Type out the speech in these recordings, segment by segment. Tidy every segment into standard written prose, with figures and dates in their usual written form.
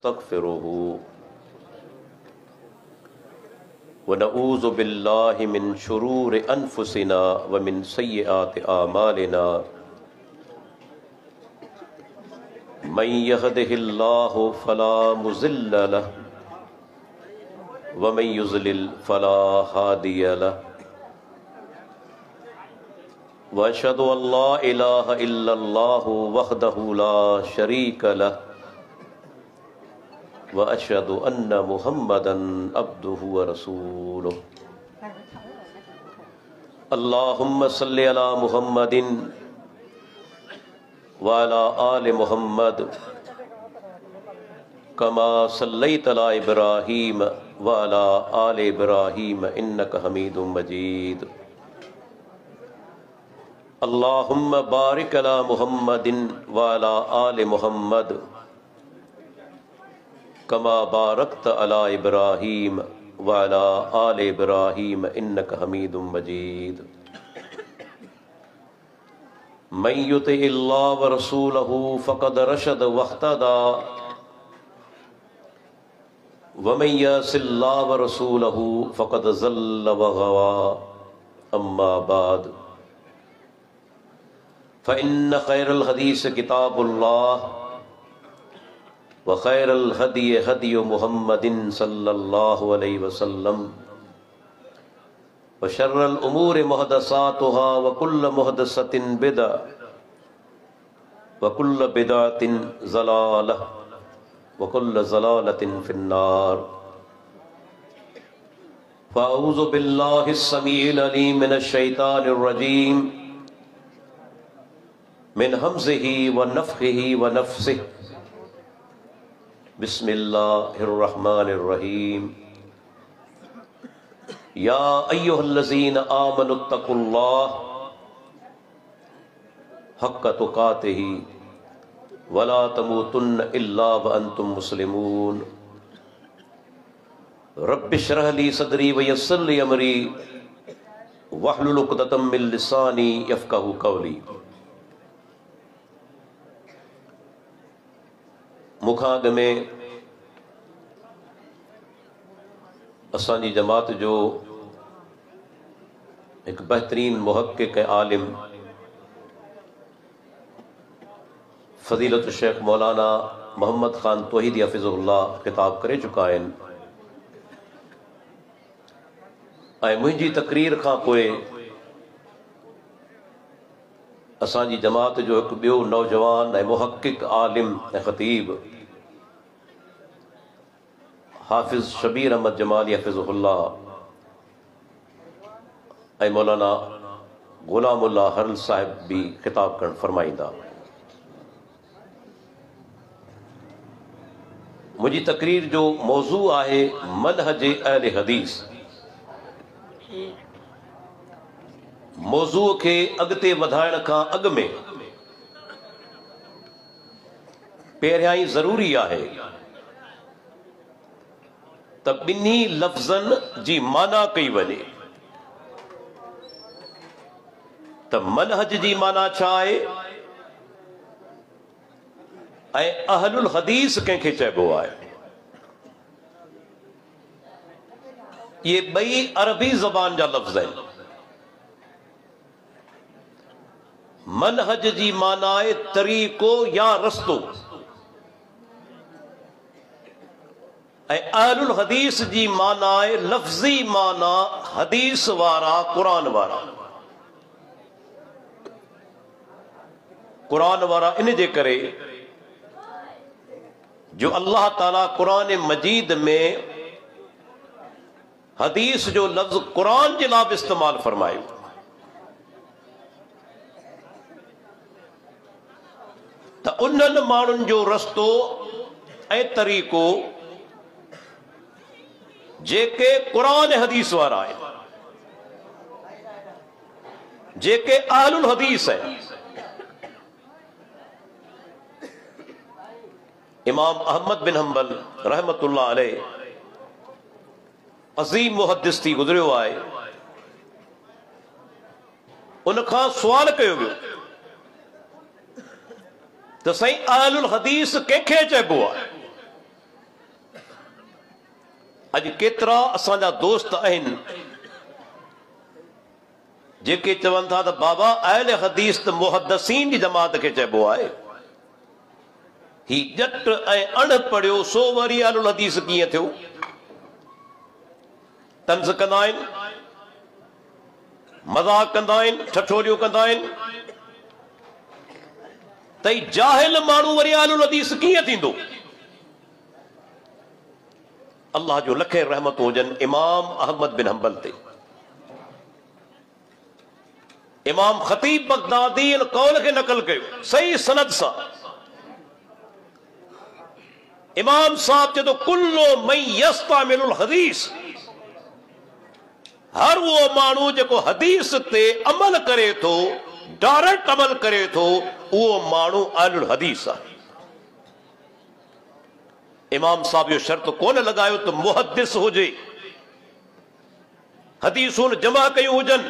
तग़फ़िरुहु व नऊज़ु बिल्लाहि मिन शुरूरि अनफुसिना व मिन सय्यिआति आमालिना मन यहदिहिल्लाहु फला मुज़िल्ल लहु व मन युज़लिल फला हादिय लहु व अशहदु अल्ला इलाहा इल्लल्लाहु वहदहु ला शरीका लहु व अशहदु अन्न मुहम्मदन अब्दुहु व रसूलुहु। अल्लाहुम्मा सल्लि अला मुहम्मदिन व अला आलि मुहम्मद कमा सल्लैता अला इब्राहीम व अला आलि इब्राहीम इन्नका हमीदुम मजीद। अल्लाहुम्मा बारिक अला मुहम्मदिन व अला आलि मुहम्मद कमा बारकता अला इब्राहीम व अला आलि इब्राहीम इन्नका हमीदुम मजीद। मन युतिइल्लाह व रसूलहु फ़क़द रशद वहतदा व मन यअसिल्लाह व रसूलहु फ़क़द ज़ल्ल व ग़वा। अम्मा बाद फ़इन्न ख़ैरल हदीस किताबुल्लाह व खैरल हदी हदी मुहम्मदिन सल्लल्लाहु अलैहि वसल्लम व शर्रल उमूर मुहदसातुहा व कुल्ल मुहदसतिन बिदअ व कुल्ल बिदअतिन ज़लालह व कुल्ल ज़लालतिन फिन्नार। फ़अऊज़ु बिल्लाहिस समीइल अलीम मिनश शैतानिर रजीम मिन हम्ज़िही व नफ़्ख़िही व नफ़्सिही। बिस्मिल्लाहिर्रहमानिर्रहीम। या अय्युहल्लज़ीना आमनुत्तक़ुल्लाह हक़्क़ तुक़ातिही वला तमूतुन्न इल्ला व अंतुम मुस्लिमून। रब्बिश्रह ली सदरी व यस्सिर ली अमरी वहलुल उक़दतम मिन लिसानी यफ़क़हू क़ौली। मुखाग में असांजी जमात जो एक बेहतरीन मुहक्किक आलिम फ़ज़ीलत शेख मौलाना मोहम्मद ख़ान तौहीदी हफ़िज़हुल्लाह ख़िताब करे चुका आहिनि ऐं मुंहिंजी तक़रीर खां पोइ असांजी जमात जो हिकु ॿियो नौजवान ऐं मुहक्किक आलिम ऐं ख़तीब हाफ़िज़ शबीर अहमद जमाली हफ़िज़हुल्लाह ऐं मौलाना ग़ुलामुल्लाह हरल साहिब भी ख़िताब करण फ़रमाईंदा। मुंहिंजी तक़रीर जो मौज़ू आहे मनहज अहले हदीस। मौज़ू खे अॻिते वधाइण खां अॻु में पहिरियां ई ज़रूरी आहे त ॿिन्ही लफ़्ज़नि जी माना कई वञे त मनहज जी माना छा आहे ऐं अहलुल हदीस कंहिंखे चइबो आहे। इहे ॿई अरबी ज़बान जा लफ़्ज़ आहिनि। मनहज जी माना आहे तरीक़ो या रस्तो ऐं अहलुल हदीस जी माना आहे लफ़्ज़ी माना हदीस वारा क़ुरान वारा। क़ुरान वारा इन जे करे जो अल्लाह ताला क़ुरान मजीद में हदीस जो लफ़्ज़ क़ुरान जे लाइ बि इस्तेमालु फ़रमायो। त उन्हनि माण्हुनि जो रस्तो ऐं तरीक़ो जेके क़ुरान हदीस वारा आहिनि, जेके अहलुल हदीस आहिनि। इमाम अहमद बिन हंबल रहमतुल्लाह अलैह अज़ीम मुहद्दिस थी गुज़रियो आहे। उनखां सुवाल कयो वियो त साईं अहलुल हदीस कंहिंखे चइबो आहे? अज केतरा असांजा दोस्त आहिनि जेके चवनि था त बाबा अहले हदीस त मुहद्दिसीन जी जमात खे चइबो आहे, ही ॼट ऐं अणपढ़ियो सो वरी अहलुल हदीस कीअं थियो? तंज़ कंदा आहिनि, मज़ाक कंदा आहिनि, ठठोलियूं कंदा आहिनि, त जाहिल माण्हू वरी अहलुल हदीस कीअं थींदो? अल्लाह जो लखे रहमत हुजनि इमाम अहमद बिन हंबल ते। इमाम खतीब बगदादी इन कौल खे नकल कयो सही सनद सां। इमाम साहब चए तो कुल्लो मई यस्तामिलुल हदीस, हर वो माण्हू जेको हदीस ते अमल करे थो, डायरेक्ट अमल करे थो, उहो माण्हू अहलुल हदीस आहे। इमाम साहब जो शर्त कोन लगायो तो मुहद्दिस हुजे, हदीसूं जमा कयूं हुजनि,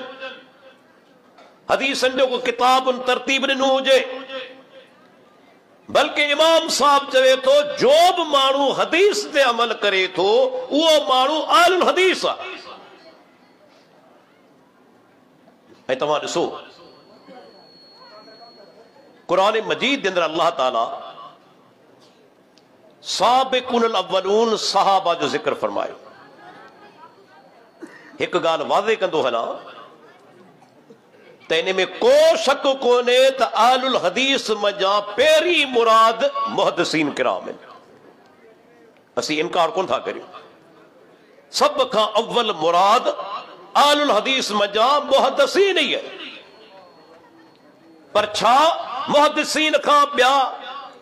हदीसनि जो को किताब तरतीब ॾिनो हुजे, बल्कि इमाम साहब चवे थो जो बि माण्हू हदीस ते अमल करे थो उहो माण्हू अहलुल हदीस आहे। ऐं तव्हां ॾिसो क़ुरान मजीद जे अंदरि अल्लाह ताला साबिक़ुल अव्वलून सहाबा जो ज़िक्र फरमायो। एक गाल वाज़े कंदो हलां त इन में को शक कोन्हे त अहलुल हदीस मजा पहिरीं मुराद मुहद्दिसीन किराम आहिनि। असीं इनकार कोन था करियूं, सब खां अव्वल मुराद अहलुल हदीस मजा मुहद्दिसीन ही है। पर छा मुहद्दिसीन खां ॿिया,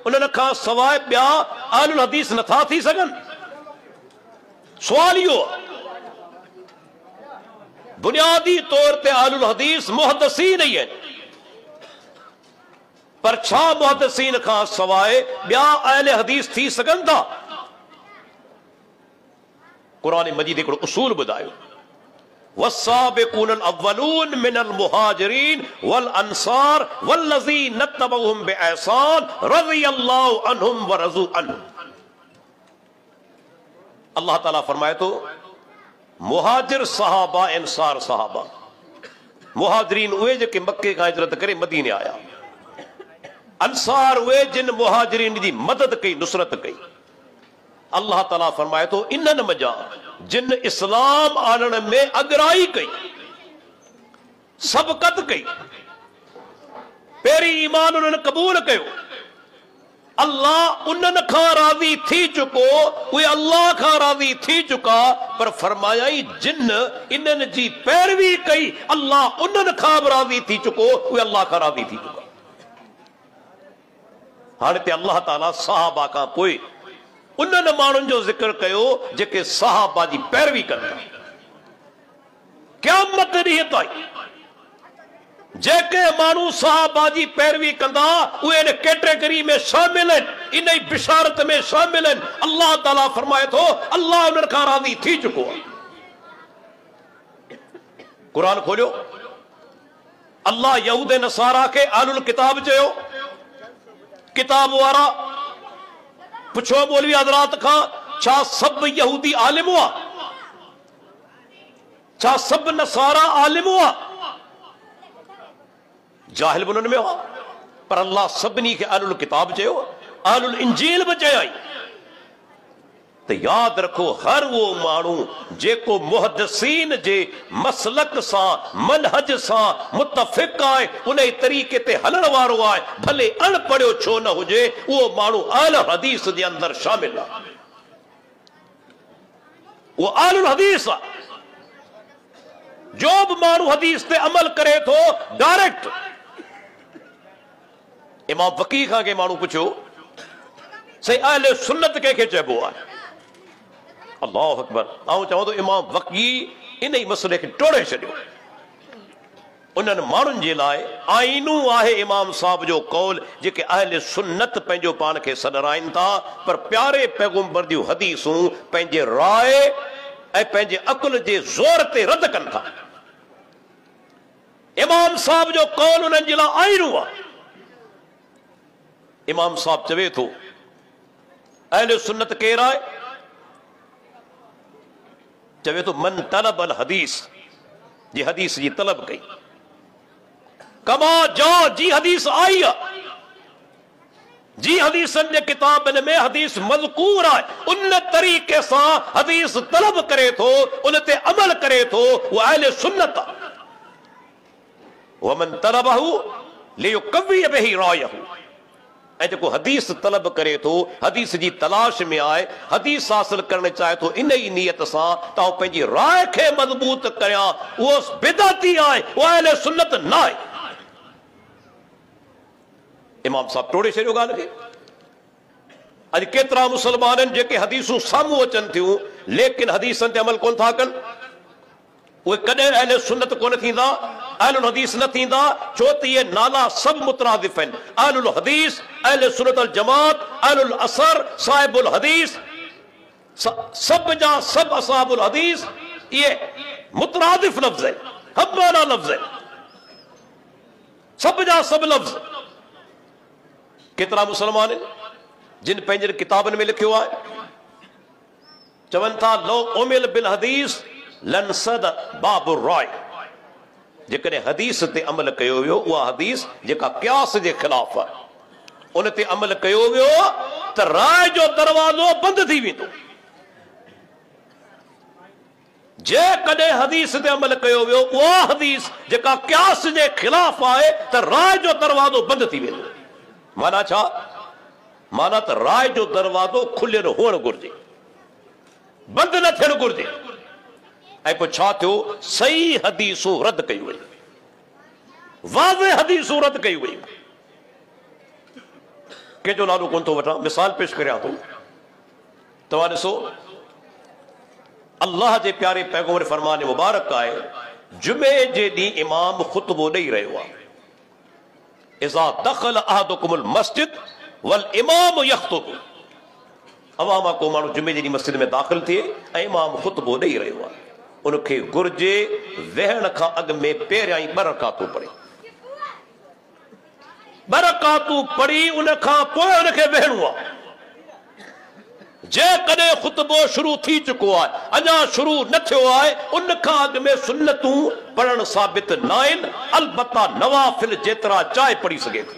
उन्हनि खां सवाइ ॿिया अहलुल हदीस नथा थी सघनि? सुवाल इहो बुनियादी तौर ते अहलुल हदीस मुहद्दिसीन ही आहिनि, पर छा मुहद्दिसीन खां सवाइ ॿिया अहले हदीस थी सघनि था? क़ुरान मजीद हिकिड़ो उसूल ॿुधायो, वस्साबिक़ूनल अव्वलून मिनल मुहाजिरीन वल अंसार वल्लज़ीन तबअहुम बिइहसान रज़ियल्लाहु अन्हुम व रज़ू अन्हु। अल्लाह ताला फरमाए तो मुहाजिर सहाबा, अंसार सहाबा। मुहाजिरीन उहे जेके मक्के खां हिजरत करे मदीने आया, अंसार उहे जिन मुहाजिरीन जी मदद कई, नुसरत कई। अल्लाह ताला फरमाए तो इन्हनि मजा जिन इस्लाम आणण में अगराई कई, सबकत कई, पहिरीं ईमान उन्हनि कबूल कयो, अल्लाह उन्हनि खां राज़ी थी चुको, उहे अल्लाह खां राज़ी थी चुका। पर फरमायाई जिन इन्हनि जी पैरवी कई, अल्लाह उन्हनि खां बि राज़ी थी चुको, उहे अल्लाह खां राज़ी थी चुका। हाणे ते अल्लाह ताला सहाबा खां पोइ उन्हनि माण्हुनि जो ज़िक्र कयो जेके सहाबा जी पैरवी कनि था। क़यामत ॾींहं ताईं जेके माण्हू सहाबा जी पैरवी कंदा उहे इन कैटेगरी में शामिल आहिनि, इन बिशारत में शामिल आहिनि। अल्लाह ताला फरमाए थो अल्लाह उन्हनि खां राज़ी थी चुको आहे। क़ुरान खोलियो, अल्लाह यहूद नसारा खे अहलुल किताब चयो। किताब वारा पुछो मौलवी हज़रात खां, छा सब यहूदी आलिम हुआ? छा सब नसारा आलिम हुआ? जाहिल भी उन्हनि में हुआ, पर अल्लाह सभिनी खे अहलुल किताब चयो, अहलुल इंजील भी चयाई। तो याद रखो हर वो माण्हू जेको मुहद्दिसीन जे मसलक सां, मनहज सां मुतफ़िक़ आहे, उन तरीक़े ते हलण वारो आहे, भले अणपढ़ियो छो न हुजे, उहो माण्हू अहल हदीस जे अंदर शामिल आहे। वो अहलुल हदीस आहे। जो भी माण्हू हदीस ते अमल करे थो डायरेक्ट। इमाम वकी खां के माण्हू पुछियो सही अहले सुन्नत कंहिंखे चइबो आहे? अल्लाहु अकबर। आउं चवां थो इमाम वकी इन ई मसइले खे टोड़े छॾियो। उन्हनि माण्हुनि जे लाइ आईनू आहे इमाम साहब जो कौल, जेके अहले सुन्नत पंहिंजो पाण खे सॾराइनि था, पर प्यारे पैगंबर जूं हदीसूं पंहिंजे राय ऐं पंहिंजे अकुल जे ज़ोर ते रद्द कनि था। इमाम साहब जो कौल उन्हनि जे लाइ आईनू आहे। इमाम साहब चवे थो अहले सुन्नत केरु आहे? चवे तो मन तलब अल हदीस, जी हदीस जी तलब कई, कमा जा जी हदीस आई आहे, जी हदीसन जे किताबनि में हदीस मज़कूर आहे, उन तरीक़े सां हदीस तलब करे थो, उन ते अमल करे थो, उहो अहले सुन्नत आहे। वमन तलबहु लियुक़व्विय बिही रायहु, ऐं जेको हदीस तलब करे थो, हदीस जी तलाश में आहे, हदीस हासिल करणु चाहे थो इन ई नियत सां त आउं पंहिंजी राय खे मज़बूत करियां, उहो बिदअती आहे, उहो अहले सुन्नत न आहे। इमाम साहब टोड़े छॾियो ॻाल्हि खे। अॼु केतिरा मुस्लमान आहिनि जेके हदीसूं साम्हूं अचनि थियूं लेकिन हदीसनि ते अमल कोन था कनि, उहे कॾहिं अहले सुन्नत कोन थींदा, अहलुल हदीस न थींदा, छो त इहे नाला सभु मुतरादिफ आहिनि। अहलुल हदीस, अहले सुन्नत अल जमात, अहलुल असर, साहिबुल हदीस, सभ जा सभु असहाबुल हदीस, इहे मुतरादिफ लफ़्ज़ आहिनि, हममाना लफ़्ज़ आहिनि, सभ जा सभु लफ़्ज़। केतिरा मुस्लमान आहिनि जिन पंहिंजे किताबनि में लिखियो आहे, चवनि था लो उमिल बिल हदीस लनसद बाबुर राय, जेकॾहिं हदीस ते अमल कयो वियो, उहा हदीस जेका क़यास जे ख़िलाफ़ आहे, उन ते अमल कयो वियो त राय जो दरवाज़ो बंदि थी वेंदो। जेकॾहिं हदीस ते अमल कयो वियो, उहा हदीस जेका क़यास जे ख़िलाफ़ आहे, त राय जो दरवाज़ो बंदि थी वेंदो। माना छा? माना त राय जो दरवाज़ो खुलियल हुअणु घुरिजे, बंदि न थियणु घुरिजे। ऐं पोइ छा थियो? सही हदीसूं रद्द कयूं वयूं, वाज़े हदीसूं रद्द कयूं वयूं। कंहिंजो नालो कोन थो वठां, मिसाल पेश करियां थो। तव्हां ॾिसो, अल्लाह जे प्यारे पैगंबर फरमान मुबारक आहे, जुमे जे ॾींहुं इमाम ख़ुतबो ॾेई रहियो आहे, इज़ा दख़ल अहदुकुमुल मस्जिद वल इमाम यख़्तुब। अवामा को माण्हू जुमे जे ॾींहुं मस्जिद में दाख़िल थिए ऐं इमाम ख़ुतबो ॾेई रहियो आहे, उनखे घुर्जे वेहण खां अॻु में पहिरियां ई 2 रकातूं पढ़े, 2 रकातूं पढ़ी उन खां पोइ उनखे वेहणो आहे। जेकॾहिं ख़ुतबो शुरू थी चुको आहे, अञा शुरू न थियो आहे, उन खां अॻु में सुन्नतूं पढ़णु साबित न आहिनि, अलबत्ता नवाफिल जेतिरा चाहे पढ़ी सघे थो।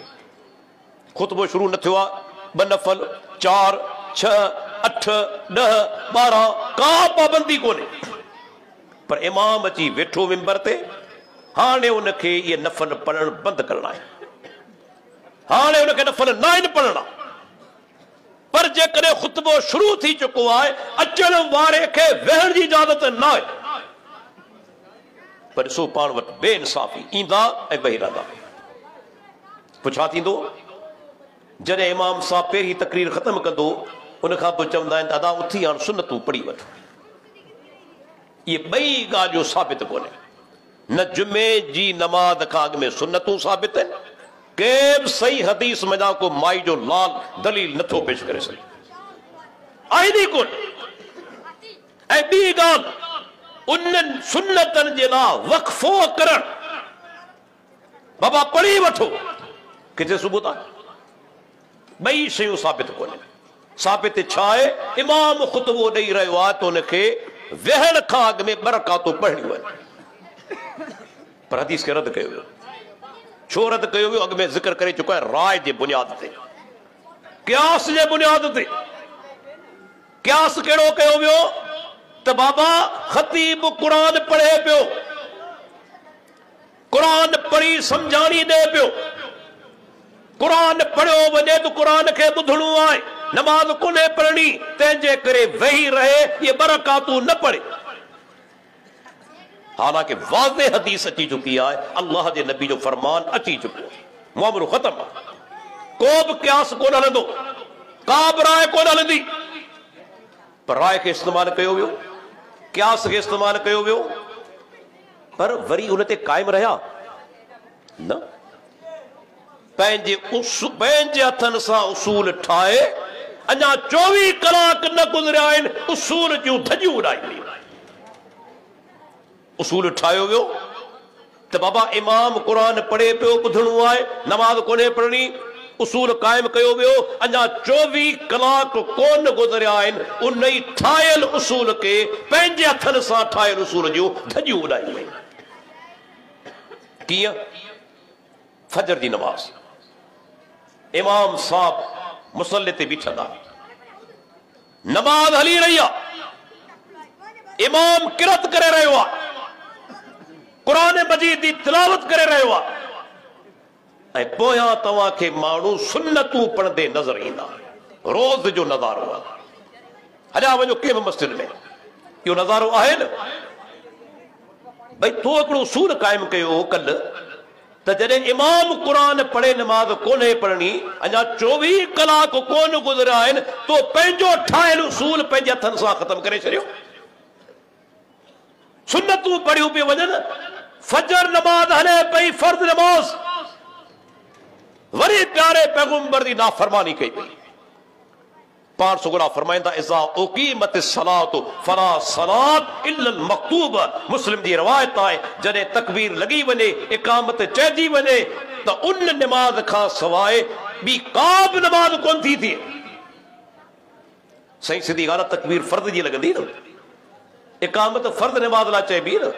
ख़ुतबो शुरू न थियो आहे, 2 नफ़ल, 4, 6, 8, 10, 12 का पाबंदी कोन्हे, पर इमाम अची वेठो मिंबर ते, हाणे उनखे इहे नफ़ल पढ़णु बंदि करणा आहे, हाणे उनखे नफ़ल न आहिनि पढ़णा। पर जेकॾहिं ख़ुतबो शुरू थी चुको आहे, अचण वारे खे वेहण जी इजाज़त न आहे। पर ॾिसो पाण वटि बेइंसाफ़ी, ईंदा ऐं वेही रहंदा। पोइ छा थींदो? जॾहिं इमाम साहब पहिरीं तकरीर ख़तमु कंदो, उन खां पोइ चवंदा आहिनि दादा उथी हाणे सुन्नतूं पढ़ी वठो। इहे ॿई ॻाल्हियूं साबित कोन्हे, न जुमे जी नमाज़ खां अॻु में सुन्नतूं साबित आहिनि, कंहिं बि सही हदीस मञा को माई जो लाल दलील नथो पेश करे सघे, आहिनि ई कोन। ऐं ॿी ॻाल्हि, उन्हनि सुन्नतनि जे लाइ वक़फ़ो करणु, बाबा पढ़ी वठो, किथे सुबुह था, ॿई शयूं साबित कोन्हे। साबित छा आहे? इमाम ख़ुतबो ॾेई रहियो आहे त उनखे वेहण खां अॻु में 2 रकातूं पढ़णियूं आहिनि, पर हदीस खे रद्द कयो वियो। छो रद्द कयो वियो? अॻु में ज़िक्र करे चुको आहे, राय जे बुनियाद ते, क़यास जे बुनियाद ते। क़यास कहिड़ो कयो वियो? त बाबा ख़तीब क़ुरान पढ़े पियो, क़ुरान पढ़ी सम्झाणी ॾे पियो, क़ुरान पढ़ियो वञे त क़ुरान खे ॿुधणो आहे, नमाज़ कोन्हे पढ़णी, तंहिंजे करे वेही रहे, ये 2 रकातूं न पढ़े। हालांकि वाज़े हदीस अची चुकी आहे, अल्लाह जे नबी जो फरमान अची चुको आहे, मामलो ख़त्म आहे, को बि क़यास कोन हलंदो, का बि राय कोन हलंदी। पर राय खे इस्तेमालु कयो वियो, क़यास खे इस्तेमालु कयो वियो, पर वरी उन ते क़ाइमु रहिया न। पंहिंजे हथनि सां उसूल ठाहे, अञा 24 कलाक न गुज़रिया आहिनि, उसूल जूं धजियूं उॾाई वयूं। उसूल ठाहियो वियो त बाबा इमाम क़ुरान पढ़े पियो, ॿुधणो आहे, नमाज़ कोन्हे पढ़णी, उसूल कायम कयो वियो, अञा 24 कलाक कोन गुज़रिया आहिनि उन ई ठाहियल उसूल खे पंहिंजे हथनि सां ठाहियल उसूल जूं धॼियूं उॾायूं वयूं। कीअं? फजर जी नमाज़, इमाम साहब मुसल्ले ते बीठल आहे, नमाज़ हली रही आहे, इमाम किरत करे रहियो आहे, क़ुरान मजीद जी तिलावत करे रहियो आहे, ऐं पोयां तव्हांखे माण्हू सुन्नतूं पढ़ंदे नज़र ईंदा। रोज़ जो नज़ारो आहे। हलिया वञो कंहिं बि मस्जिद में, इहो नज़ारो आहे न। भई तो हिकिड़ो उसूल क़ाइमु कयो हो कल्ह त जॾहिं इमाम क़ुरान पढ़े नमाज़ कोन्हे पढ़णी, अञा 24 कलाक कोन गुज़रिया आहिनि, तो पंहिंजो ठाहियल उसूल पंहिंजे हथनि सां ख़तमु करे छॾियो। सुन्नतूं पढ़ियूं पियूं वञनि, फजर नमाज़ हले पई, फर्ज़ नमाज़, वरी प्यारे पैगंबर दी नाफरमानी कई पई। पाण सुगरा फरमाइंदा इज़ा उक़ीमत सलात फला सलात इल्लल मक्तूब। मुस्लिम जी रवायत आहे जॾहिं तकबीर लॻी वञे, इकामत चइजी वञे त उन नमाज खां सवाइ ॿी का बि नमाज कोन थी थिए। सही सिधी ॻाल्हि आहे, तकबीर फर्ज़ जी लॻंदी न, इकामत फर्ज़ नमाज लाइ चइबी न।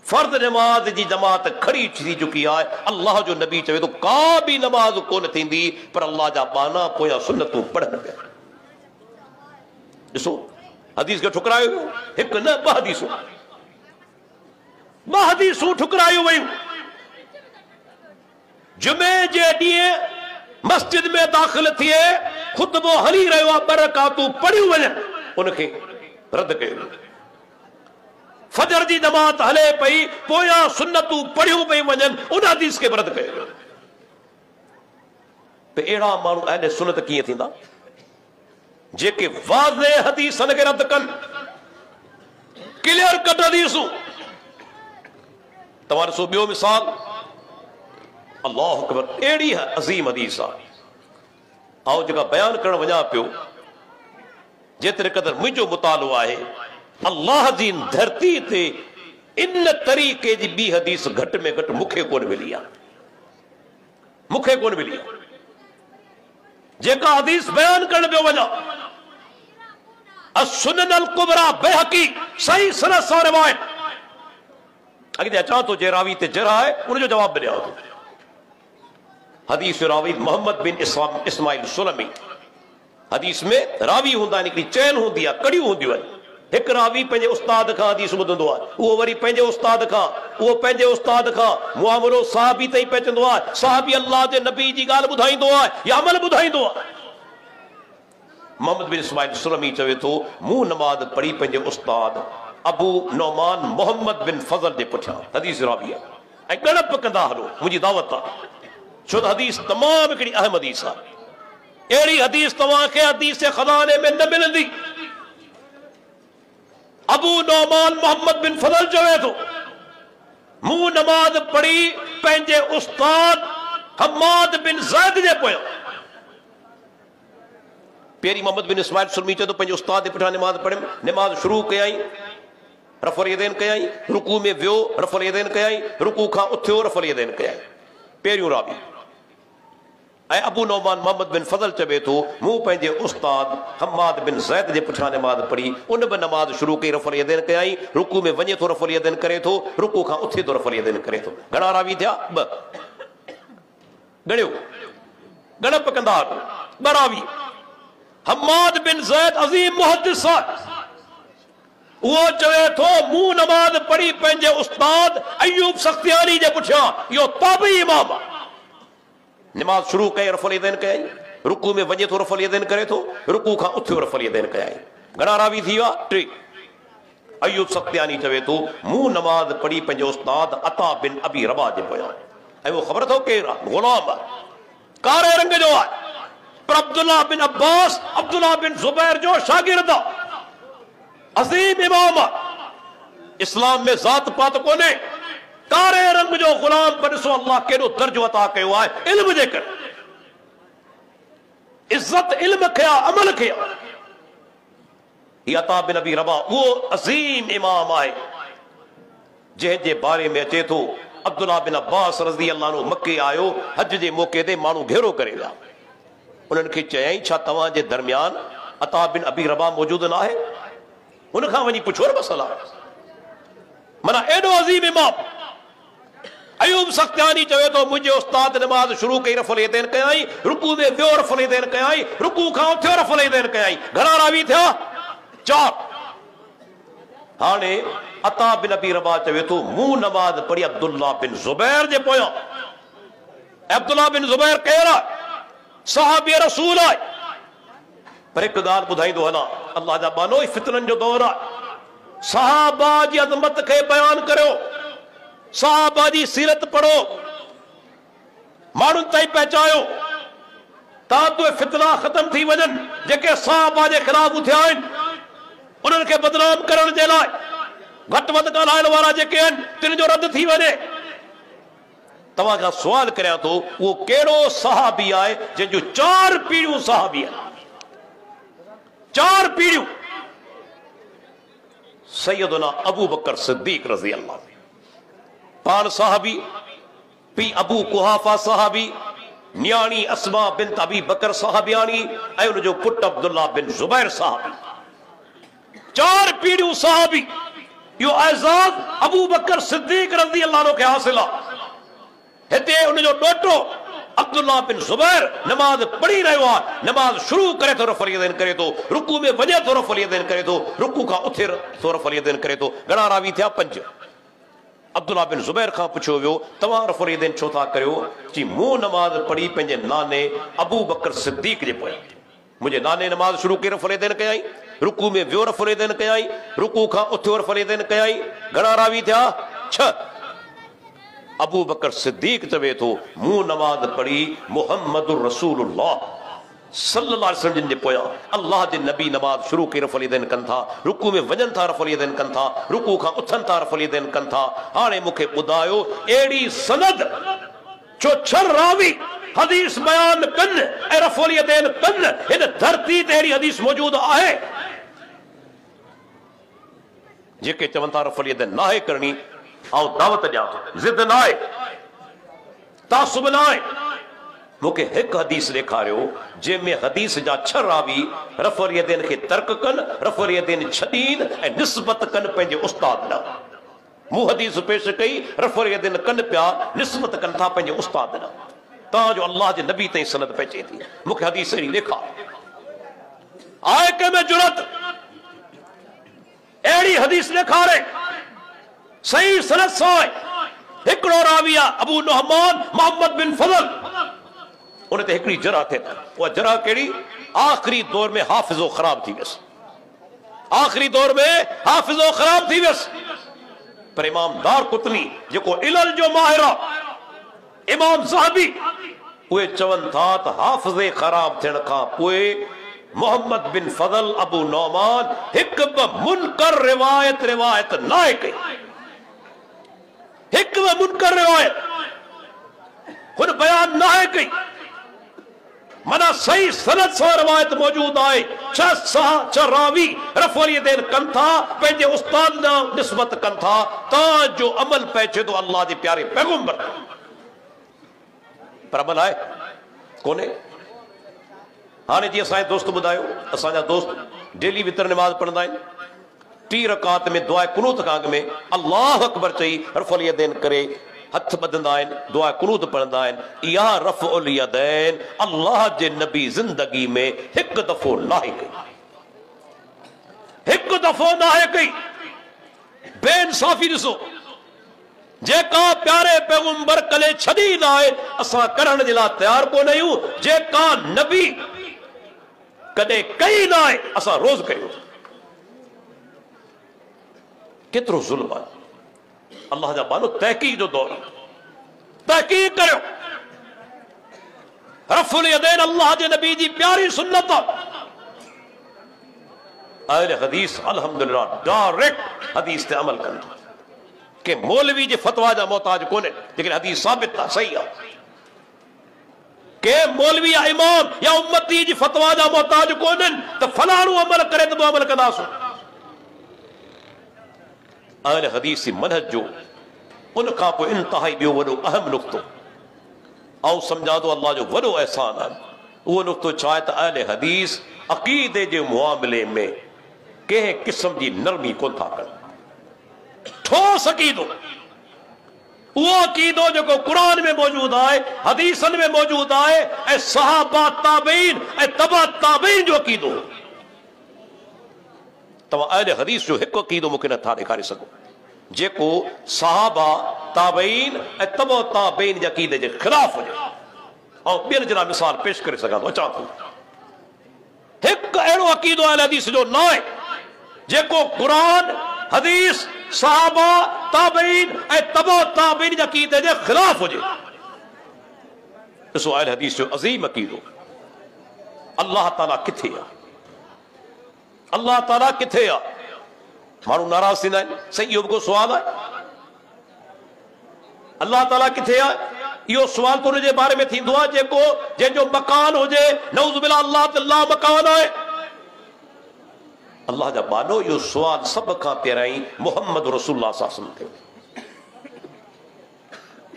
फर्ज़ नमाज जी जमात खड़ी थी चुकी आहे। अल्लाह जो नबी चवे थो का बि नमाज कोन थींदी पर अल्लाह जा बाना पोयां सुन्नतूं पढ़नि पिया। ॾिसो हदीस खे ठुकरायो वियो, हिकु न ॿ हदीसूं, ॿ हदीसूं ठुकरायूं वयूं। जुमे जे ॾींहुं मस्जिद में दाख़िल थिए, ख़ुतबो हली रहियो आहे, 2 रकातूं पढ़ियूं वञनि, उनखे रद्द कयो। फजर जी जमात हले पई, पोयां सुन्नतूं पढ़ियूं पई वञनि, उन हदीस खे रद्द कयो। त अहिड़ा माण्हू अहले सुन्नत कीअं थींदा जेके वाज़े हदीसनि खे रद्द कनि, क्लियर कट हदीसूं। तव्हां ॾिसो ॿियो मिसाल, अल्लाहु अकबर, अहिड़ी अज़ीम हदीस आहे, ऐं जेका बयानु करणु वञा पियो, जेतिरे क़दुरु मुंहिंजो मुतालो आहे, अल्लाह जी धरती ते इन तरीक़े जी ॿी हदीस घटि में घटि मूंखे कोन मिली आहे, मूंखे कोन मिली आहे। जेका हदीस बयान करण पियो वञा, असुनन अल कुबरा बैहकी सही सनद सां रिवायत, अॻिते अचां थो जे रावी ते जरह आहे उनजो जवाब ॾियां थो। हदीस रावी मोहम्मद बिन इस्माइल सुलमी। हदीस में रावी हूंदा आहिनि, हिकिड़ी चैन हूंदी आहे, कड़ियूं हूंदियूं आहिनि। हिकु रावी पंहिंजे उस्ताद खां हदीस ॿुधंदो आहे, उहो वरी पंहिंजे उस्ताद खां, उहो पंहिंजे उस्ताद खां, मुआमलो साहबी ताईं पहुचंदो आहे, साहबी अल्लाह जे नबी जी ॻाल्हि ॿुधाईंदो आहे या अमल ॿुधाईंदो आहे। मोहम्मद बिन इस्माइल सुलमी चवे थो, मूं नमाज़ पढ़ी पंहिंजे उस्ताद अबू नौमान मोहम्मद बिन फज़ल जे पुठियां, हदीस रावी आहे, ऐं ॻणप कंदा हलो, मुंहिंजी दावत आहे, छो त हदीस तमामु हिकिड़ी अहम हदीस आहे। अहिड़ी हदीस तव्हांखे हदीस जे खज़ाने में न मिलंदी। अबू नौमान मोहम्मद बिन फज़ल चवे थो, मूं नमाज पढ़ी पंहिंजे उस्ताद हम्माद बिन ज़ैद जे पोयां। पहिरीं मोहम्मद बिन इस्माइल सुलमी चए थो, पंहिंजे उस्ताद जे पुठियां नमाज पढ़ियमि, नमाज शुरू कयई, रफ़ुल यदैन कयई, रुकू में वियो, रफ़ुल यदैन कयई, रुकू खां उथियो, रफ़ुल यदैन कयई। पहिरियों रावी। ऐं अबू नौमान मोहम्मद बिन फज़ल चवे थो, मूं पंहिंजे उस्ताद हम्माद बिन ज़ैद जे पुठियां नमाज पढ़ी, उन बि नमाज शुरू कई, रफ़ुल यदैन कयई, रुकू में वञे थो, रफ़ुल यदैन करे थो, रुकू खां उथे थो, रफ़ुल यदैन करे थो। घणा रावी थिया? 2। गणियो, गणप कंदा 2 रावी। हम्माद बिन ज़ैद अज़ीम मुहद्दिस आहे, उहो चवे थो, मूं नमाज पढ़ी पंहिंजे उस्ताद अयूब सख्तियानी जे पुठियां, इहो ताबी इमाम आहे। नमाज शुरू कई, रफ़ुल यदैन कयई, रुकू में वञे थो, रफ़ुल यदैन करे थो, रुकू खां उथियो, रफ़ुल यदैन कयई। घणा रावी थी विया? 3। अयूब सख्तियानी चवे थो, मूं नमाज पढ़ी पंहिंजे उस्ताद अता बिन अबी रबा जे पोयां, ऐं उहो ख़बर अथव केरु आहे? ग़ुलाम आहे, कारे रंग जो आहे, पर अब्दुल्लाह बिन अब्बास, अब्दुल्लाह बिन ज़ुबैर जो शागिर्द आहे, अज़ीम इमाम आहे। इस्लाम में ज़ात पात कोन्हे, कारे रंग जो ग़ुलाम पर ॾिसो अल्लाह केॾो दर्जो अता कयो आहे इल्म जे करे। इज़त इल्म खे आहे, अमल खे आहे। हीअ अता बिन अबी रबा उहो अज़ीम इमाम आहे जंहिंजे बारे में अचे थो, अब्दुल्ला बिन अब्बास रज़ी अल्लाह अन्हु मके आयो हज जे मौके ते माण्हू घेरो करे विया उन्हनि खे चयईं छा तव्हां जे दरमियान अता बिन अबी रबा मौजूद न आहे उन खां वञी पुछो न मसला माना एॾो अज़ीम इमाम अयूब सख्तियानी चवे तो मुझे उस्ताद नमाज शुरू कई रफ़ल यदैन कयाई रुकू में वियो रफ़ल यदैन कयाई रुकू खां उथियो रफ़ल यदैन कयाई घणा रावी थिया 4 हाणे अता बिन अबी रबा चवे तो मूं नमाज पढ़ी अब्दुल्ला बिन ज़ुबैर जे पोयां अब्दुल्ला बिन ज़ुबैर केरु आहे सहाबी रसूल आहे पर हिकु ॻाल्हि ॿुधाईंदो हलां अल्लाह जा बानो फितननि जो दौर आहे सहाबा जी अज़मत खे बयान करियो सहाबा जी सीरत पढ़ो माण्हुनि ताईं पहुचायो ताकि फितना ख़त्म थी वञनि जेके सहाबा जे ख़िलाफ़ उथिया आहिनि उन्हनि खे बदनाम करण जे लाइ घटि वधि ॻाल्हाइण वारा जेके आहिनि तिन जो रद्द थी वञे तव्हां खां सुवाल करियां थो उहो कहिड़ो सहाबी आहे जंहिंजूं 4 पीढ़ियूं सहाबी आहिनि 4 पीढ़ियूं सैयदना अबू बकर सिद्दीक रज़ी अल्लाह पान साहबी पी अबू कुहाफा साहबी न्याणी अस्मा बिन्त अबी बकर साहबियानी ऐं उनजो पुट अब्दुल्ला बिन ज़ुबैर साहबी 4 पीढ़ियूं साहबी यो एजाज़ अबू बकर सिद्दीक रज़ी अल्लाह अन्हु खे हासिल आहे हिते उनजो ॾोटो अब्दुल्ला बिन ज़ुबैर नमाज पढ़ी रहियो आहे नमाज शुरू करे थो रफ़ल यदैन करे थो रुकू में वञे थो रफ़ल यदैन करे थो रुकू खां उथे थो रफ़ल यदैन करे थो घणा रावी थिया 5 अब्दुल्ला बिन ज़ुबैर खां पुछियो वियो तव्हां रफ़ल यदैन छो था करियो जी मूं नमाज पढ़ी पंहिंजे नाने अबू बकर सिद्दीक जे पोयां मुंहिंजे नाने नमाज शुरू कई रफ़ल यदैन कयाई रुकू में वियो रफ़ल यदैन कयाई रुकू खां उथियो रफ़ल यदैन कयाई घणा रावी थिया 6 अबू बकर सिद्दीक चवे थो मूं नमाज पढ़ी मुहम्मदुर रसूलुल्लाह सल्लल्लाहु अलैहि वसल्लम जे पोयां अल्लाह जे नबी नमाज शुरू कई रफ़ल यदैन कनि था रुकू में वञनि था रफ़ल यदैन कनि था रुकू खां उथनि था रफ़ल यदैन कनि था हाणे मूंखे ॿुधायो अहिड़ी सनद छो 6 रावी हदीस बयान कनि ऐं रफ़ल यदैन कनि हिन धरती ते अहिड़ी हदीस मौजूद आहे जेके चवनि था रफ़ल यदैन नाहे करणी ऐं दावत ॾियां थो ज़िद न आहे तासुब न आहे मूंखे हिकु हदीस ॾेखारियो जंहिंमें हदीस जा 6 रावी रफ़ल यदैन खे तर्क कनि रफ़ल यदैन छॾीनि ऐं निस्बत कनि पंहिंजे उस्ताद ॾांहुं मूं हदीस पेश कई रफ़ल यदैन कनि पिया निस्बत कनि था पंहिंजे उस्ताद ॾांहुं तव्हांजो अल्लाह जे नबी ताईं सनद पहुचे थी मूंखे हदीस अहिड़ी ॾेखार आहे कंहिंमें जुरत अहिड़ी हदीस ॾेखारे सही सनद सां हिकिड़ो रावी आहे अबू नुहमान मोहम्मद बिन फज़ल उन ते हिकिड़ी जरा थिए उहा जरा कहिड़ी आख़िरी दौर में हाफ़िज़ो ख़राब थी वियसि आख़िरी दौर में हाफ़िज़ो ख़राब थी वियसि पर इमाम दारक़ुतनी जेको इल्ल जो माहिर आहे इमाम ज़हबी उहे चवनि था त हाफ़िज़े ख़राब थियण खां पोइ मोहम्मद बिन फज़ल अबू नुहमान हिकु बि मुनकर रिवायत नाहे कई हिकु बि मुनकर रिवायत हुन बयान नाहे कई माना सही सनद सां रिवायत मौजूद आहे 6 रावी रफ़ल यदैन कनि था पंहिंजे उस्ताद ॾांहुं निस्बत कनि था तव्हांजो अमल पहुचे थो अल्लाह जे प्यारे पैगंबर पर अमल आहे कोन्हे हाणे जीअं असांजे दोस्त ॿुधायो असांजा दोस्त डेली वितर नमाज़ पढ़ंदा आहिनि 3 रकात में दुआ कुनूत खां अॻु में अल्लाह अकबर चई रफ़ल यदैन करे हथ ॿधंदा आहिनि दुआ कुनूत पढ़ंदा आहिनि इहा रफ़उल यदैन अल्लाह जे नबी ज़िंदगी में हिकु दफ़ो नाहे कई हिकु दफ़ो नाहे कई बेइंसाफ़ी ॾिसो जेका प्यारे पैगंबर कले छॾी न आहे असां करण जे लाइ तयार कोन आहियूं जेका नबी कॾहिं कई न आहे असां रोज़ कयूं केतिरो ज़ुल्म आहे अल्लाह जा बानो तहकीक जो दौर तहकीक करियो रफ़ुल यदैन अल्लाह जे नबी जी प्यारी सुन्नत अहले हदीस अल्हम्दुलिल्लाह डायरेक्ट हदीस ते अमल कनि था के मौलवी जे फतवा जा मोहताज कोन्हे लेकिन हदीस साबित आहे सही आहे के मौलवी या इमाम या उम्मती जी फतवा जा मोहताज कोन्हनि त फलाणो अमल करे त अमल कंदासीं अहले हदीस मनहज जो उन खां पोइ इंतहाई ॿियो वॾो अहम नुक़्तो ऐं सम्झा थो अल्लाह जो वॾो अहसान आहे। उहो नुक़्तो छा आहे त अहले हदीस अक़ीदे जे मुआमिले में कंहिं क़िस्म जी नरमी कोन था कनि। ठोस अक़ीदो, उहो अक़ीदो जेको क़ुरान में मौजूद आहे, हदीसनि में मौजूद आहे, ऐं सहाबा ताबईन ऐं तबा ताबईन जो अक़ीदो। तव्हां अहले हदीस जो हिकु अक़ीदो मूंखे नथा ॾेखारे सघो जेको सहाबा ताबईन ऐं तबा ताबईन जे अक़ीदे जे ख़िलाफ़ हुजे। ऐं ॿियनि जरा मिसाल पेश करे सघां थो, अचां थो। हिकु अहिड़ो अक़ीदो अहले हदीस जो न आहे जेको क़ुरान, हदीस, सहाबा ताबईन ऐं तबा ताबईन जे अक़ीदे जे ख़िलाफ़ हुजे। ॾिसो अहले हदीस जो अज़ीम अक़ीदो, अल्लाह ताला किथे आहे? अल्लाह ताला किथे आहे? माण्हू नाराज़ थींदा आहिनि। सही, इहो बि को सुवाल आहे? अल्लाह ताला किथे आहे? इहो सुवाल तो उनजे बारे में थींदो आहे जेको जंहिंजो मकान हुजे, नऊज़ बिल्लाह, अल्लाह ताला मकान आहे। अल्लाह जा बानो, इहो सुवाल सभ खां पहिरियों मुहम्मद रसूलुल्लाह सल्लल्लाहु अलैहि वसल्लम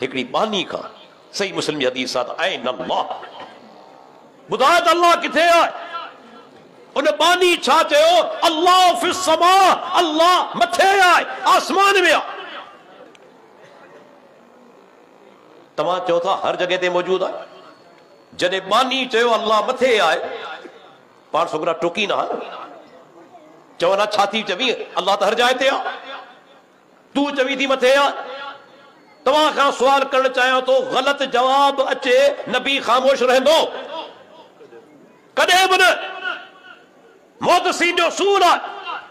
हिकिड़ी बानी खां सही मुस्लिम जी हदीस आहे, ऐन अल्लाह, ॿुधाए त अल्लाह किथे आहे? उन बानी छा चयो? अल्लाह फिस समा, अल्लाह मथे आहे, आसमान में आहे। तव्हां चओ था हर जगह ते मौजूद आहे। जॾहिं बानी चयो अल्लाह मथे आहे, पाण छोकिरा टोकी न चवना छा थी चवी? अल्लाह त हर जाइ ते आहे, तूं चवी थी मथे आहे। तव्हां खां सुवाल करणु चाहियां थो, ग़लति जवाब अचे नबी ख़ामोश रहंदो? कॾहिं बि न। मुहद्दिसीन जो उसूल आहे,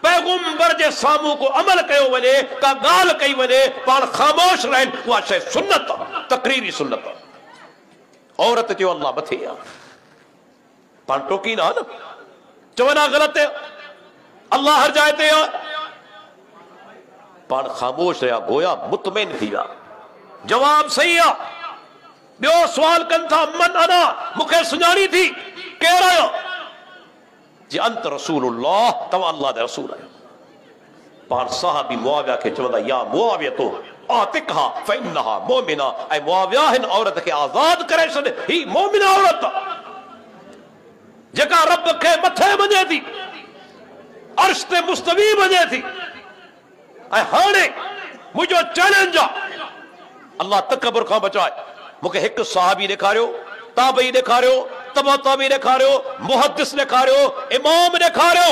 पैगंबर जे साम्हूं को अमल कयो वञे, का ॻाल्हि कई वञे, पाण ख़ामोश रहनि, उहा शइ सुन्नत आहे, तक़रीरी सुन्नत आहे। औरत चयो अल्लाह मथे आहे, पाण टोकी न चवंदा ग़लति, अल्लाह हर जाइ ते आहे, पाण ख़ामोश रहिया, गोया मुतमइन थी विया। जवाब सही आहे। ॿियो सुवाल कनि था, मन अना, मूंखे सुञाणी थी, केरु आहियो? जी अंत रसूलुल्लाह, तव्हां अल्लाह जा रसूल आहियो। पाण सहाबी मुआविया खे चवंदा, या मुआविया तो आतिकहा फइन्नहा मोमिना, ऐं मुआविया हिन औरत खे आज़ाद करे छॾ, ही मोमिना औरत जेका रब खे मथे मञे थी, अर्श ते मुस्तवी मञे थी। ऐं हाणे मुंहिंजो चैलेंज आहे, अल्लाह तकबर खां बचाए, मूंखे हिकु सहाबी ॾेखारियो, ताबई ॾेखारियो, तबा ताबी ॾेखारियो, मुहद्दिस ॾेखारियो, इमाम ॾेखारियो,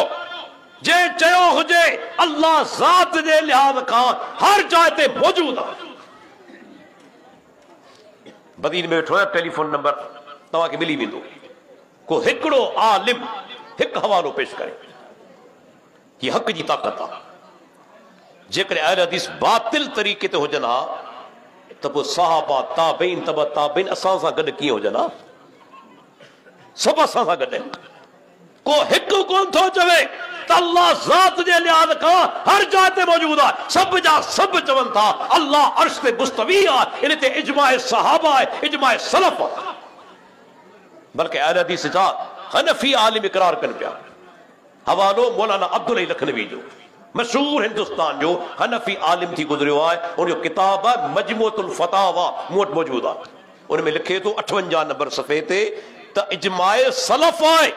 जे चयो हुजे अल्लाह ज़ात जे लिहाज़ खां हर जाइ ते मौजूद आहे। बदीन में वेठो आहे, टेलीफोन नंबर तव्हांखे मिली वेंदो। को हिकिड़ो आलिम हिकु हवालो पेश करे, हीअ हक़ जी ताक़त आहे। जेकॾहिं अहले हदीस बातिल तरीक़े ते हुजनि हा त पोइ सहाबा ताबईन तबा ताबईन असां सां गॾु कीअं हुजनि हा? सभु असां सां गॾु। को हिकु कोन थो चवे त अल्लाह ज़ात जे लिहाज़ खां हर जाइ ते मौजूद आहे। सभु जा सभु चवनि था अल्लाह अर्श ते मुस्तवी आहे। इन ते इजमाए सहाबा आहे, इजमाए सलफ आहे। बल्कि अहले हदीस जा हनफी आलिम इकरार कनि पिया। हवालो मौलाना अब्दुल लखनवी जो, मशहूर हिंदुस्तान जो हनफी आलिम थी गुज़रियो आहे। उनजो किताब आहे मजमूअतुल फतावा, मूं वटि मौजूद आहे। उनमें लिखे थो 58 नंबर सफ़े ते त इजमाए सलफ आहे।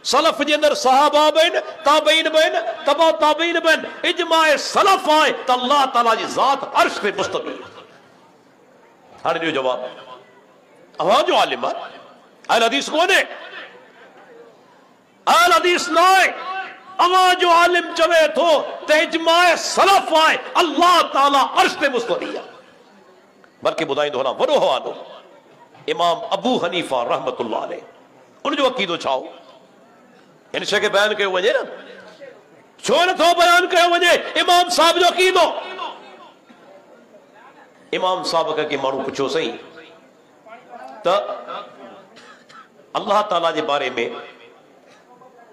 सलफ जे अंदरि सहाबा बि आहिनि, ताबईन बि आहिनि, तबा ताबईन बि आहिनि। इजमाए सलफ आहे त अल्लाह ताला जी ज़ात अर्श ते मुस्तवी आहे। हाणे ॾियो जवाब, अवां जो आलिम आहे, अहले हदीस कोन्हे, अहले हदीस न आहे। अवां जो आलिम चवे थो त इजमाए सलफ आहे, अल्लाह ताला अर्श ते मुस्तवी आहे। बल्कि ॿुधाईंदो हलां वॾो हवालो, इमाम अबू हनीफा रहमतुल्लाह अलैह, उनजो अक़ीदो छा हो? हिन शइ खे बयानु कयो वञे न, छो नथो बयानु कयो वञे? इमाम साहब जो अक़ीदो। इमाम साहब खे माण्हू पुछियो सही त अल्लाह ताला जे बारे में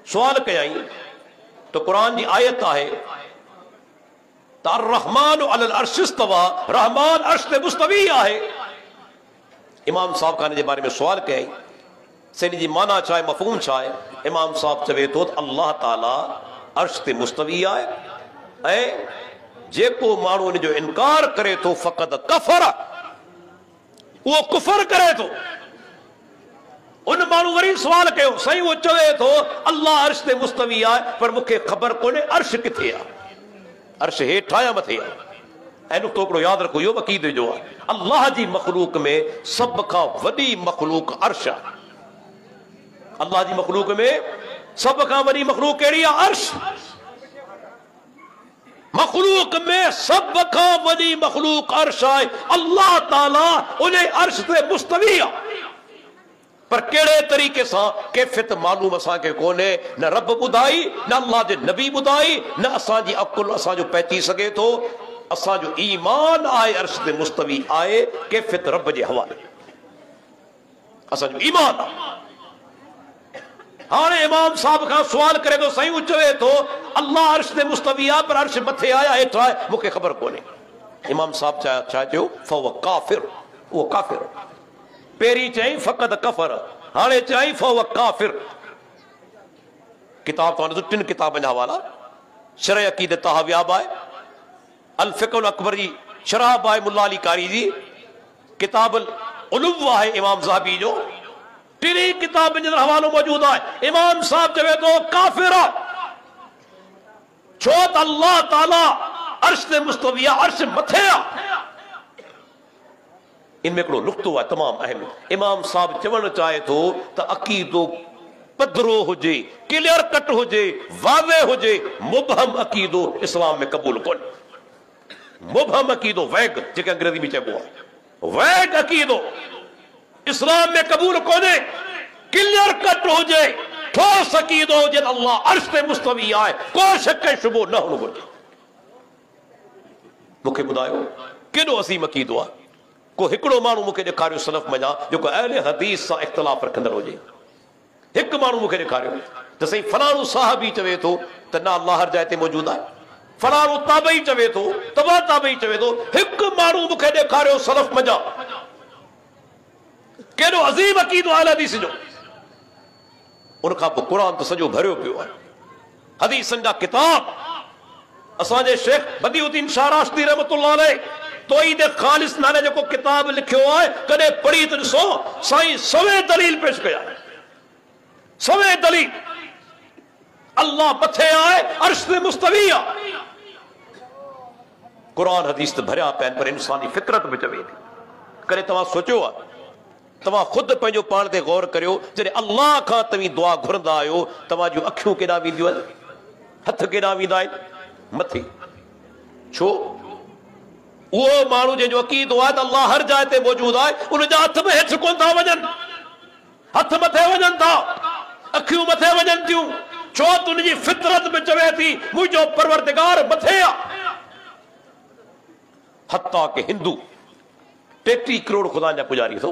सुवाल कयई तो कुरान जी आयत आहे त अर्रहमान अलल अर्श इस्तवा, रहमान अर्श ते मुस्तवी आहे। इमाम साहब खान जे बारे में सुवाल कयई, सही जी माना छा आहे, मफ़हूम छा आहे? इमाम साहब चवे थो त अल्लाह ताला अर्श ते मुस्तवी आहे ऐं जेको माण्हू इन जो इनकार करे थो फ़क़द कफ़र, उहो कुफर करे थो। उन माण्हू वरी सवाल कयो, साईं उहो चवे थो अल्लाह अर्श ते मुस्तवी आहे, पर मूंखे ख़बर कोन्हे अर्श किथे आहे, अर्श हेठि आहे या मथे आहे। ऐं नुक़्तो हिकिड़ो यादि रखो, इहो अक़ीदे जो आहे, अल्लाह जी मख़लूक में सभ खां वॾी मख़लूक अर्श आहे। अल्लाह जी मख़लूक में सभ खां वॾी मख़लूक कहिड़ी आहे? अर्श। मख़लूक में सभ खां वॾी मख़लूक अर्श आहे। अल्लाह ताला उन अर्श ते मुस्तवी आहे, पर कहिड़े तरीक़े सां कैफ़ियत मालूम असांखे कोन्हे, न रब ॿुधाई, न अल्लाह जे नबी ॿुधाई, न असांजी अक़ुल असांजो पहुची सघे थो। असांजो ईमान आहे अर्श ते मुस्तवी आहे, कैफ़ियत रब जे हवाले, असांजो ईमान आहे। हाणे इमाम साहब खां सुवाल करे थो, साईं चवे थो अल्लाह अर्श ते मुस्तवी आहे, पर अर्श मथे आहे या हेठि आहे, मूंखे ख़बर कोन्हे। इमाम साहब छा चयो? फहुव काफ़िर, उहो काफ़िर। पहिरीं चई फ़क़द कफ़र, हाणे चई फहुव काफ़िर। किताब तव्हां टिनि किताबनि जा हवाला, शरह अक़ीदत तहव्याब आहे, अल फ़िक़्हुल अकबर जी शराब आहे मुल्ला अली कारी जी, किताबुल उलूव आहे इमाम ज़हाबी जो, टिनी किताबनि जो हवालो मौजूद आहे। इमाम साहब चवे थो काफ़िर आहे, छो त अल्लाह ताला अर्श ते मुस्तवी आहे, अर्श मथे आहे। इनमें हिकिड़ो नुक़्तो आहे तमामु अहम। इमाम साहब चवणु चाहे थो त अक़ीदो पधरो हुजे, क्लियर कट हुजे, वाज़े हुजे, मुबहम अक़ीदो इस्लाम में क़बूल कोन्हे। मुबहम अक़ीदो, वैग जेके अंग्रेज़ी में चइबो आहे, वैग अक़ीदो इस्लाम में क़बूल कोन्हे। क्लियर कट हुजे, ठोस अक़ीदो हुजे, अल्लाह अर्श ते मुस्तवी आहे, को शक ऐं शुबो न हुअणु घुरिजे। मूंखे ॿुधायो केॾो अज़ीम अक़ीदो आहे। को हिकिड़ो माण्हू मूंखे ॾेखारियो सलफ़ मञा जेको अहले हदीस सां इख़्तिलाफ़ रखंदड़ हुजे। हिकु माण्हू मूंखे ॾेखारियो त साईं फलाणो साहबी चवे थो त न अल्लाह हर जाइ ते मौजूदु आहे, फलाणो ताबई चवे थो, तबा ताबई चवे थो। हिकु माण्हू मूंखे ॾेखारियो सलफ़ मञा, केॾो अज़ीम अक़ीदो अहले हदीस जो। उनखां पोइ क़ुरान त सॼो भरियो पियो आहे, हदीसनि जा किताब। असांजे शेख बदिउद्दीन शाह राशिदी रहमतुल्लाह अलैह तौहीद ख़ालिस नाले जेको किताब लिखियो आहे, कॾहिं पढ़ी त ॾिसो, साईं सवे दलील पेश कया, सवे दलील। अल्लाह मथे आहे, अर्श ते मुस्तवी आहे। क़ुरान हदीस त भरिया पिया आहिनि, पर इंसानी फितरत बि चवे थी। कॾहिं तव्हां सोचियो आहे, तव्हां ख़ुदि पंहिंजो पाण ते गौर करियो, जॾहिं अल्लाह खां तव्हां दुआ घुरंदा आहियो, तव्हां जूं अखियूं केॾां वेंदियूं आहिनि, हथ केॾां वेंदा आहिनि? मथे। छो? उहो माण्हू जंहिंजो अक़ीदो आहे त अल्लाह हर जाइ ते मौजूदु आहे, उनजा हथ बि हेठि कोन था वञनि, हथ मथे वञनि था, अखियूं मथे वञनि थियूं। छो त उनजी फितरत में चवे थी मुंहिंजो परवरदिगार मथे आहे। हत्ता के हिंदू 33 करोड़ ख़ुदा जा पुजारी थो।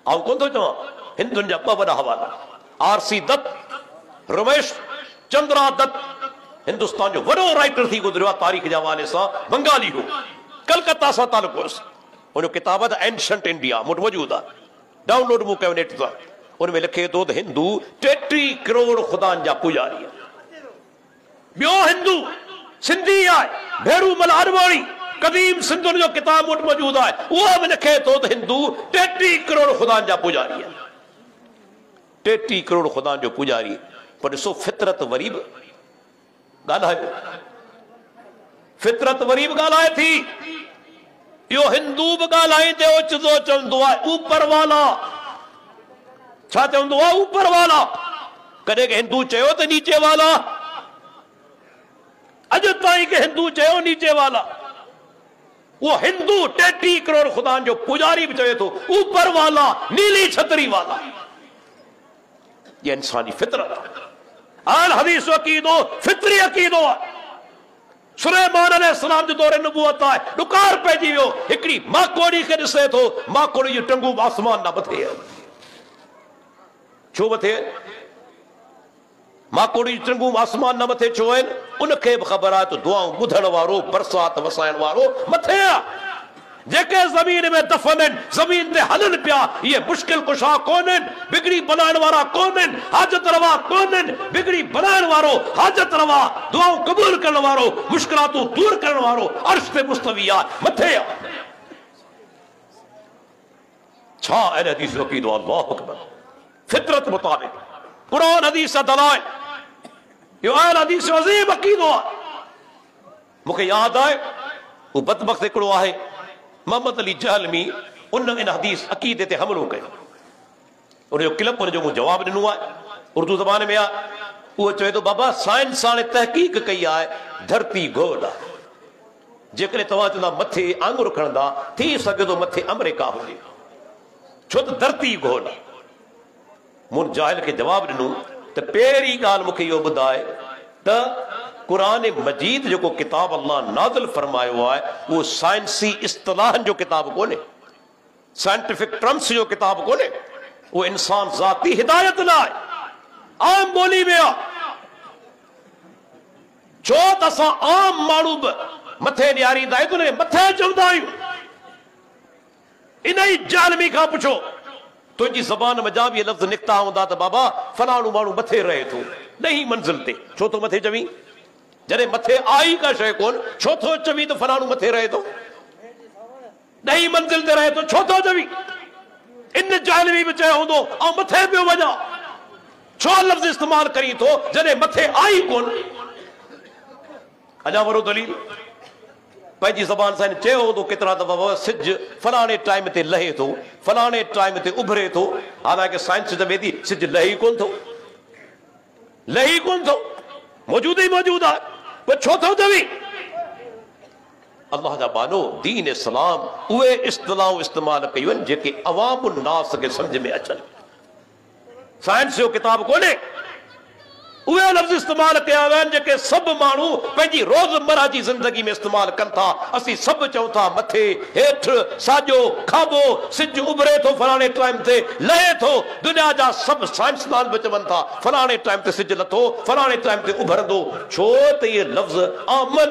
आउं कोन थो चवां, हिंदुनि जा ॿ वॾा हवाला, आरसी दत्त, रमेश चंद्रा दत्त, हिंदुस्तान जो वॾो राइटर थी गुज़रियो आहे तारीख़ जे हवाले सां, बंगाली हो, कलकत्ता सां तालुक़ु हुयसि। उन किताब आहे द एंशंट इंडिया, मूं वटि मौजूदु आहे, डाउनलोड मूं कयो नेट तां। उन में लिखे थो त हिंदू 33 करोड़ ख़ुदानि जा पुजारी। ॿियो हिंदू सिंधी आहे, भेरूमल अडवाणी, कदीम सिंधुनि जो किताब वटि मौजूदु आहे, उहो बि लिखे थो त हिंदू 33 करोड़ ख़ुदानि जा पुजारी आहिनि। 33 करोड़ ख़ुदानि जो पुजारी। पर ॾिसो फितरत वरी बि ॻाल्हायो, फितरत वरी बि ॻाल्हाए थी। इहो हिंदू बि ॻाल्हाईंदे ओचितो चवंदो आहे ऊपर वाला। छा चवंदो आहे? ऊपर वाला। कॾहिं हिंदू चयो त नीचे वाला? अॼु ताईं के हिंदू चयो नीचे वाला? वो हिंदू 33 करोड़ खुदा जो पुजारी भी चवे तो ऊपर वाला, नीली छतरी वाला। ये इंसानी फितरत आल हदीस अकीदो फितरी अकीदो। सुलेमान अलैहिस्सलाम जो दौरे नबूवत है, डुकार पइजी वियो, हिकड़ी माकोड़ी के ॾिसे थो, माकोड़ी जो टंगू आसमान ना मथे है। छो मथे? माकोड़ी जो टंगू आसमान ना मथे छो आहिनि? उनखे बि ख़बर आहे त दुआऊं ॿुधण वारो, बरसात वसाइण वारो मथे आहे। जेके जमीन में दफन आहिनि, जमीन ते हलन पिया, ये मुश्किल कुशा कोन आहिनि, बिगड़ी बनाइण वारा कोन आहिनि, हाजत रवा कोन आहिनि। बिगड़ी बनाइण वारो, हाजत रवा, दुआऊं कबूल करण वारो, मुश्किलातूं दूर करण वारो अर्श ते मुस्तवी आहे, मथे आहे। छा अहले हदीस जो अक़ीदो? अल्लाहु अकबर। फितरत मुताबिक कुरान हदीस जा दलाइल, यो अहले हदीस जो अज़ीम अक़ीदो आहे। मूंखे यादि आहे वो बदबख्त हिकिड़ो आहे मोहम्मद अली जहलमी, उन इन हदीस अक़ीदे ते हमलो कयो। उनजो क्लिप, उनजो मूं जवाब ॾिनो आहे, उर्दू ज़बान में आहे। उहो चवे थो बाबा साइंस हाणे तहक़ीक़ कई आहे, धरती गोल आहे। जेकॾहिं तव्हां चवंदा मथे आङुर खणंदा, थी सघे थो मथे अमेरिका हुजे, छो त धरती गोल आहे। मूं जाहिल खे जवाब ॾिनो त पहिरीं ॻाल्हि मूंखे इहो ॿुधाए त कुरान मजीद जेको किताब अल्लाह नाज़िल फरमायो आहे उहो साइंसी इस्तिलाहनि जो किताब कोन्हे, साइंटिफिक टर्म्स जो किताब कोन्हे, उहो इंसान ज़ाती हिदायत न आहे, आम ॿोली में आहे। छो त असां आम माण्हू बि मथे ॾियारींदा आहियूं, उन मथे चवंदा आहियूं। इन ई जालमी खां पुछो, तुंहिंजी ज़बान में जा बि लफ़्ज़ निकिता हूंदा त बाबा फलाणो माण्हू मथे रहे थो, ॾहीं मंज़िल ते, छो तो मथे चवीं? जॾहिं मथे आई का शइ कोन, छो थो चवीं त फलाणो मथे रहे थो? ॾहीं मंज़िल ते रहे थो, छो थो चवीं? इन जालमी बि चयो हूंदो ऐं मथे पियो वञा, छो लफ़्ज़ इस्तेमालु करी थो जॾहिं मथे आई कोन? अञा वरो दलील, पंहिंजी ज़बान सां चयो हूंदो केतिरा दफ़ा सिज फलाणे टाइम ते लहे थो, फलाणे टाइम ते उभरे थो, हालांकि साइंस चवे थी सिज लही कोन थो, लही कोन थो, मौजूद ही मौजूद आहे, पोइ छो थो चवी? अल्लाह जा बानो दीन इस्लाम उहे इस्तिलाहूं इस्तेमाल कयूं आहिनि जेके अवामुन नास खे सम्झ में अचनि। साइंस जो किताब कोन्हे, उहे लफ़्ज़ इस्तेमाल कया विया आहिनि जेके सभु माण्हू पंहिंजी रोज़मर्रा जी ज़िंदगी में इस्तेमाल कनि था। असीं सभु चऊं था मथे, हेठि, साॼो, खाॿो, सिज उभरे थो फलाणे टाइम ते, लहे थो। दुनिया जा सभु साइंसदान बि चवनि था फलाणे टाइम ते सिज लथो, फलाणे टाइम ते उभरंदो, छो त इहे लफ़्ज़ आमन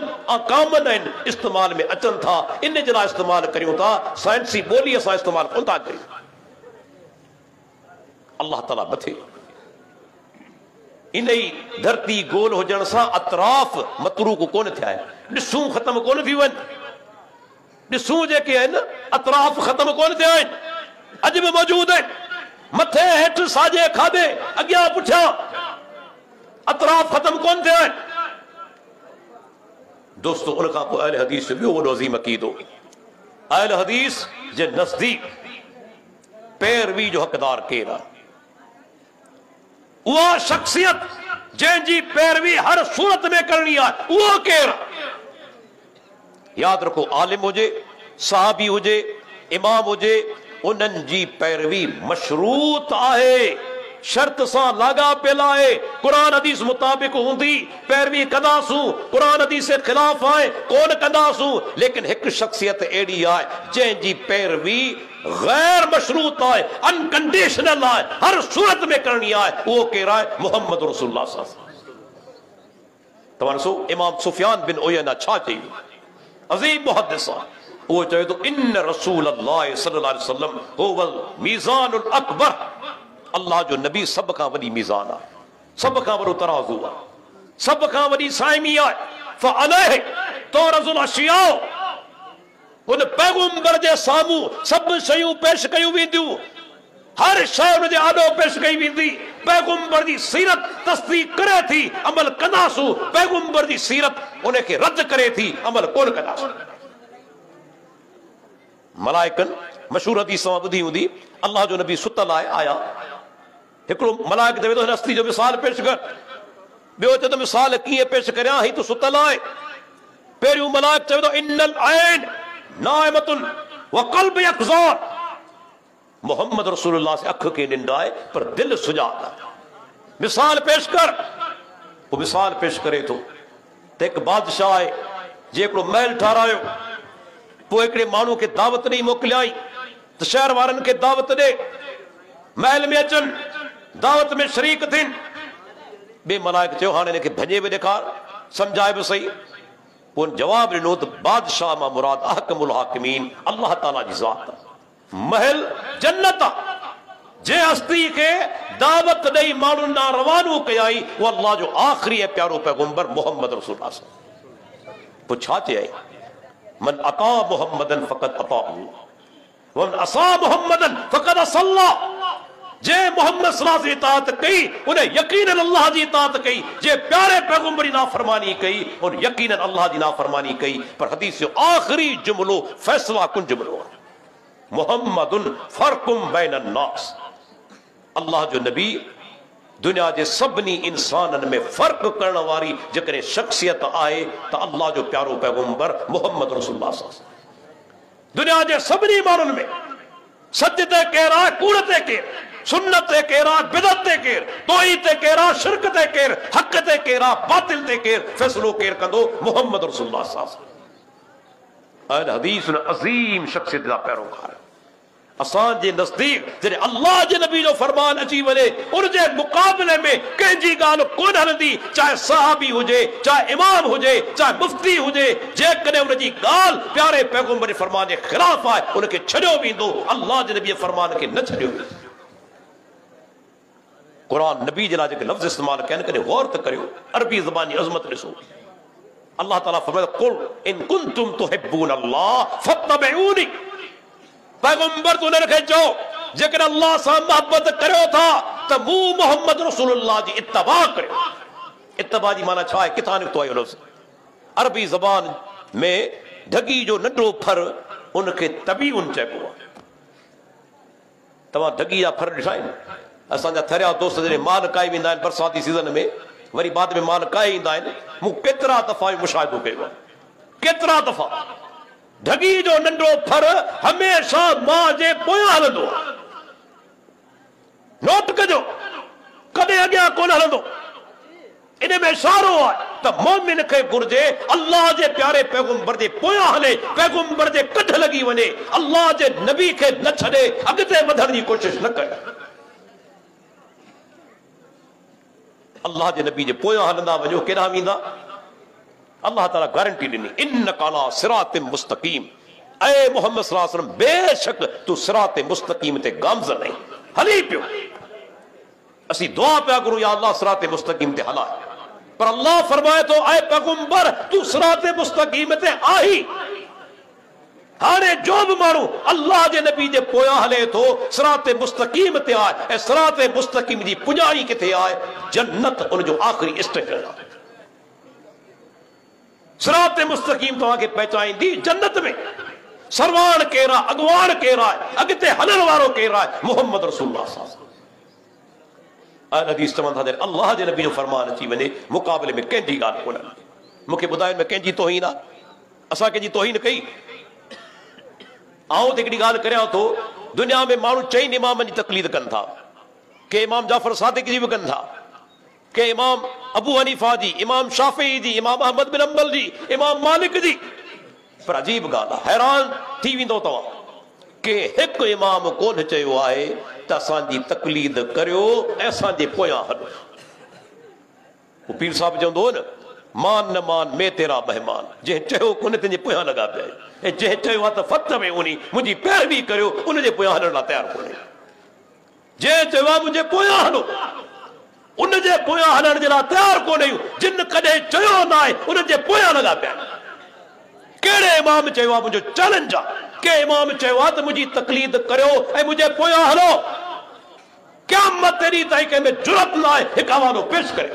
कामन आहिनि, इस्तेमाल में अचनि था, इन जे लाइ इस्तेमाल करियूं था, साइंसी ॿोलीअ सां इस्तेमाल कोन था करियूं। अल्लाह ताला मथे, इन ई धरती गोल हुजण सां अतराफ़ मतरूक कोन थिया आहिनि, ॾिसूं ख़तम कोन थियूं आहिनि, ॾिसूं जेके आहिनि अतराफ़ ख़तम कोन थिया आहिनि, अॼु बि मौजूद आहिनि, मथे हेठि साॼे खाॿे अॻियां पुठियां, अतराफ़ ख़तम कोन थिया आहिनि। दोस्तो, उन खां पोइ अहले हदीस जो ॿियो वॾो अज़ीम अक़ीदो, अहले हदीस जे नज़दीक पैरवी जो हक़दार केरु आहे? उहा शख्सियत जंहिंजी पैरवी हर सूरत में करणी आहे, उहो केरु? यादि रखो, आलिम हुजे, सहाबी हुजे, इमाम हुजे, उन्हनि जी पैरवी मशरूत आहे, शर्त सां लाॻापियल आहे, कुरान हदीस मुताबिक हूंदी पैरवी कंदासूं, कुरान हदीस जे ख़िलाफ़ आहे कोन कंदासूं। लेकिन हिकु शख्सियत अहिड़ी आहे जंहिंजी पैरवी गैर मशरूत आहे, अनकंडीशनल आहे, हर सूरत में करणी आहे, उहो केरु आहे? मोहम्मद रसूलुल्लाह सल्लल्लाहु अलैहि वसल्लम। तव्हां ॾिसो इमाम सुफियान बिन उयैना छा चई, अज़ीम मुहद्दिस आहे, उहो चवे थो इन रसूलल्लाह सल्लल्लाहु अलैहि वसल्लम हुवल मीज़ानुल अकबर, अल्लाह जो नबी सभ खां वॾी मीज़ान आहे, सभ खां वॾो तराज़ू आहे, सभ खां वॾी साइमी आहे। फ़अलैहि तुरज़ुल अशिया, उन पैगंबर जे साम्हूं सभु शयूं पेश कयूं वेंदियूं, हर शइ हुनजे आॾो पेश कई वेंदी। पैगंबर जी सीरत तस्दीक करे थी, अमल कंदासूं, पैगंबर जी सीरत उनखे रद्द करे थी, अमल कोन कंदासूं। मलाइकनि मशहूर हदीस मां ॿुधी हूंदी, अल्लाह जो नबी सुतल आहे, आया हिकिड़ो मलाइक चवे थो हिन हस्ती जो मिसाल पेश कर, ॿियो चए थो मिसाल कीअं पेश करियां, ही त सुतल आहे। पहिरियों मलाइक चवे थो इन्नल ऐन नाइमतुन व क़ल्ब यक़ज़ान, मोहम्मद रसूलुल्लाह से अख खे निंड आहे पर दिल सुजाग आहे, मिसाल पेश कर। वो मिसाल पेश करे थो त हिकु बादशाह आहे जेको महल ठारायो, पोइ हिकिड़े माण्हू खे दावत ॾेई मोकिलियाई त शहर वारनि खे दावत ॾे, महल में अचनि, दावत में शरीक थियनि। ॿिए मलाइक चयो हाणे हिनखे भॼे बि ॾेखार, सम्झाए बि सही। पोइ जवाब ॾिनो त बादशाह मां मुराद अहकमुल हाकिमीन अल्लाह ताला जी ज़ात महल जन्नत जे हस्ती के दावत ॾेई माण्हुनि ॾांहुं रवानो कयाई वो अल्लाह जो आख़िरी ऐं प्यारो पैगंबर मोहम्मद रसूलुल्लाह। पोइ छा चयई? मन अता मुहम्मदन फ़क़त अताहू वन असा मुहम्मदन फ़क़त असल्लाह। जे मोहम्मद सल्लल्लाहु अलैहि वसल्लम इताअत कई उन यकीनन अल्लाह जी इताअत कई, जे प्यारे पैगंबर की नाफरमानी कई और यकीनन अल्लाह जी नाफरमानी कई। पर हदीस जो आखिरी जुमलो फैसला कुन जुमलो मुहम्मदुन फर्कुम बैनन नास। अल्लाह जो नबी दुनिया के सभिनी इंसानन में फर्क करण वारी जेकॾहिं शख्सियत आहे त अल्लाह जो प्यारो पैगंबर मोहम्मद रसूलुल्लाह सल्लल्लाहु अलैहि वसल्लम। दुनिया के सभिनी माण्हुनि में सच ते केर आहे, कूड़ ते केर, सुन्नत ते केर आहे, बिदअत ते केर, तौहीद ते केर आहे, शिरक ते केर, हक ते केर आहे, बातिल ते केर, फैसलो केर कंदो? मोहम्मद रसूलुल्लाह सल्लल्लाहु अलैहि वसल्लम। हदीस अज़ीम शख्सियत जा पैरोकार असांजे नज़दीक जॾहिं अल्लाह जे नबी जो फरमान अची वञे उनजे मुक़ाबले में कंहिंजी ॻाल्हि कोन हलंदी, चाहे सहाबी हुजे, चाहे इमाम हुजे, चाहे मुफ्ती हुजे। जेकॾहिं उनजी ॻाल्हि प्यारे पैगंबर जे फरमान जे ख़िलाफ़ आहे उनखे छॾियो वेंदो, अल्लाह जे नबी जे फरमान खे न छॾियो वेंदो। क़ुरान नबी जे लाइ जेके लफ़्ज़ इस्तेमाल कयनि कॾहिं गौर त करियो, अरबी ज़बान जी अज़मत ॾिसो। अल्लाह ताला फरमाए कुल इन कुंतुम तुहिब्बून अल्लाह फत्तबिऊनी। पैगंबर तूं उन्हनि खे चओ जेकॾहिं अल्लाह सां मोहब्बत करियो था त मूं मोहम्मद रसूलुल्लाह जी इत्तबा करियो। इत्तबा जी माना छा आहे? किथां निकितो आहे इहो लफ़्ज़? अरबी ज़बान में ढगी जो नंढो फर उनखे तबीउन चइबो आहे। तव्हां ढगी जा फर ॾिठा आहिनि? असांजा थरिया दोस्त जॾहिं माल काए वेंदा आहिनि बरसाती सीज़न में, वरी बाद में माल काए ईंदा आहिनि, मूं केतिरा दफ़ा मुशाहिदो कयो आहे, केतिरा दफ़ा ढगी जो नंढो फर हमेशा मां जे पोयां हलंदो आहे। नोट कजो, कॾहिं अॻियां कोन हलंदो। इन में इशारो आहे त मोमिन खे घुर्जे अल्लाह जे प्यारे पैगंबर जे पोयां हले, पैगंबर जे कढ लॻी वञे, अल्लाह जे नबी खे न छॾे, अॻिते वधण जी कोशिश न करे। अल्लाह जे नबी जे पोयां हलंदा वञो, केॾांहुं वेंदा? अल्लाह ताला गारंटी ॾिनी इन्नका अला सिरातिम मुस्तकीम। ऐ मोहम्मद सल्लल्लाहु अलैहि वसल्लम बेशक तू सिरात मुस्तकीम ते गामज़न नहीं हली पियो। असीं दुआ पिया करूं या अल्लाह सिरात मुस्तकीम ते हला, पर अल्लाह फरमाए तो ऐ पैगंबर तू सिरात मुस्तकीम ते आही। हाणे जो भी माण्हू अल्लाह जे नबी जे पोयां हले थो सिरात मुस्तकीम ते आहे, ऐं सिरात मुस्तकीम जी पुॼाणी किथे आहे? जन्नत उनजो आख़िरी स्टेशन आहे। सिरात मुस्तकीम तव्हांखे पहचाईंदी जन्नत में। सरवान केर आहे, अॻवान केर आहे, अॻिते हलण वारो केर आहे? मोहम्मद रसूलुल्लाह सल्लल्लाहु अलैहि वसल्लम। हदीस चवंदा आहिनि अल्लाह जे नबी जो फरमान अची वञे मुक़ाबले में कंहिंजी ॻाल्हि कोन हलंदी। मूंखे ॿुधायो में कंहिंजी तौहीन आहे? असां कंहिंजी तौहीन कई? आऊं त हिकिड़ी ॻाल्हि करियां थो, दुनिया में माण्हू चइनि इमामनि जी तक़लीद कनि था। के इमाम जाफ़र सादिक जी बि कनि था, के इमाम अबू हनीफा जी, इमाम शाफ़ी जी, इमाम अहमद बिन हंबल जी, इमाम मालिक जी। पर अजीब ॻाल्हि आहे, हैरान थी वेंदो तव्हां के हिकु इमाम कोन चयो आहे त असांजी तक़लीद करियो ऐं असांजे पोयां हलो। पीर साहिब चवंदो हो न, मान न मान में तेरा मेहमान। जंहिं चयो कोन तुंहिंजे पोयां लॻा पिया, ऐं जंहिं चयो आहे त फत में उनी मुंहिंजी पैरवी करियो उनजे पोयां हलण लाइ तयारु कोन्हे। जंहिं चयो आहे मुंहिंजे पोयां हलो उनजे पोयां हलण जे लाइ तयारु कोन्हे। जिन कॾहिं चयो न आहे उनजे पोयां लॻा पिया। कहिड़े इमाम चयो आहे मुंहिंजो चैलेंज आहे? के इमाम चयो आहे त मुंहिंजी तक़लीद करियो ऐं मुंहिंजे पोयां हलो? क़यामत तेरी ताईं कंहिं में जुरत न आहे हिकु हवालो पेश करे।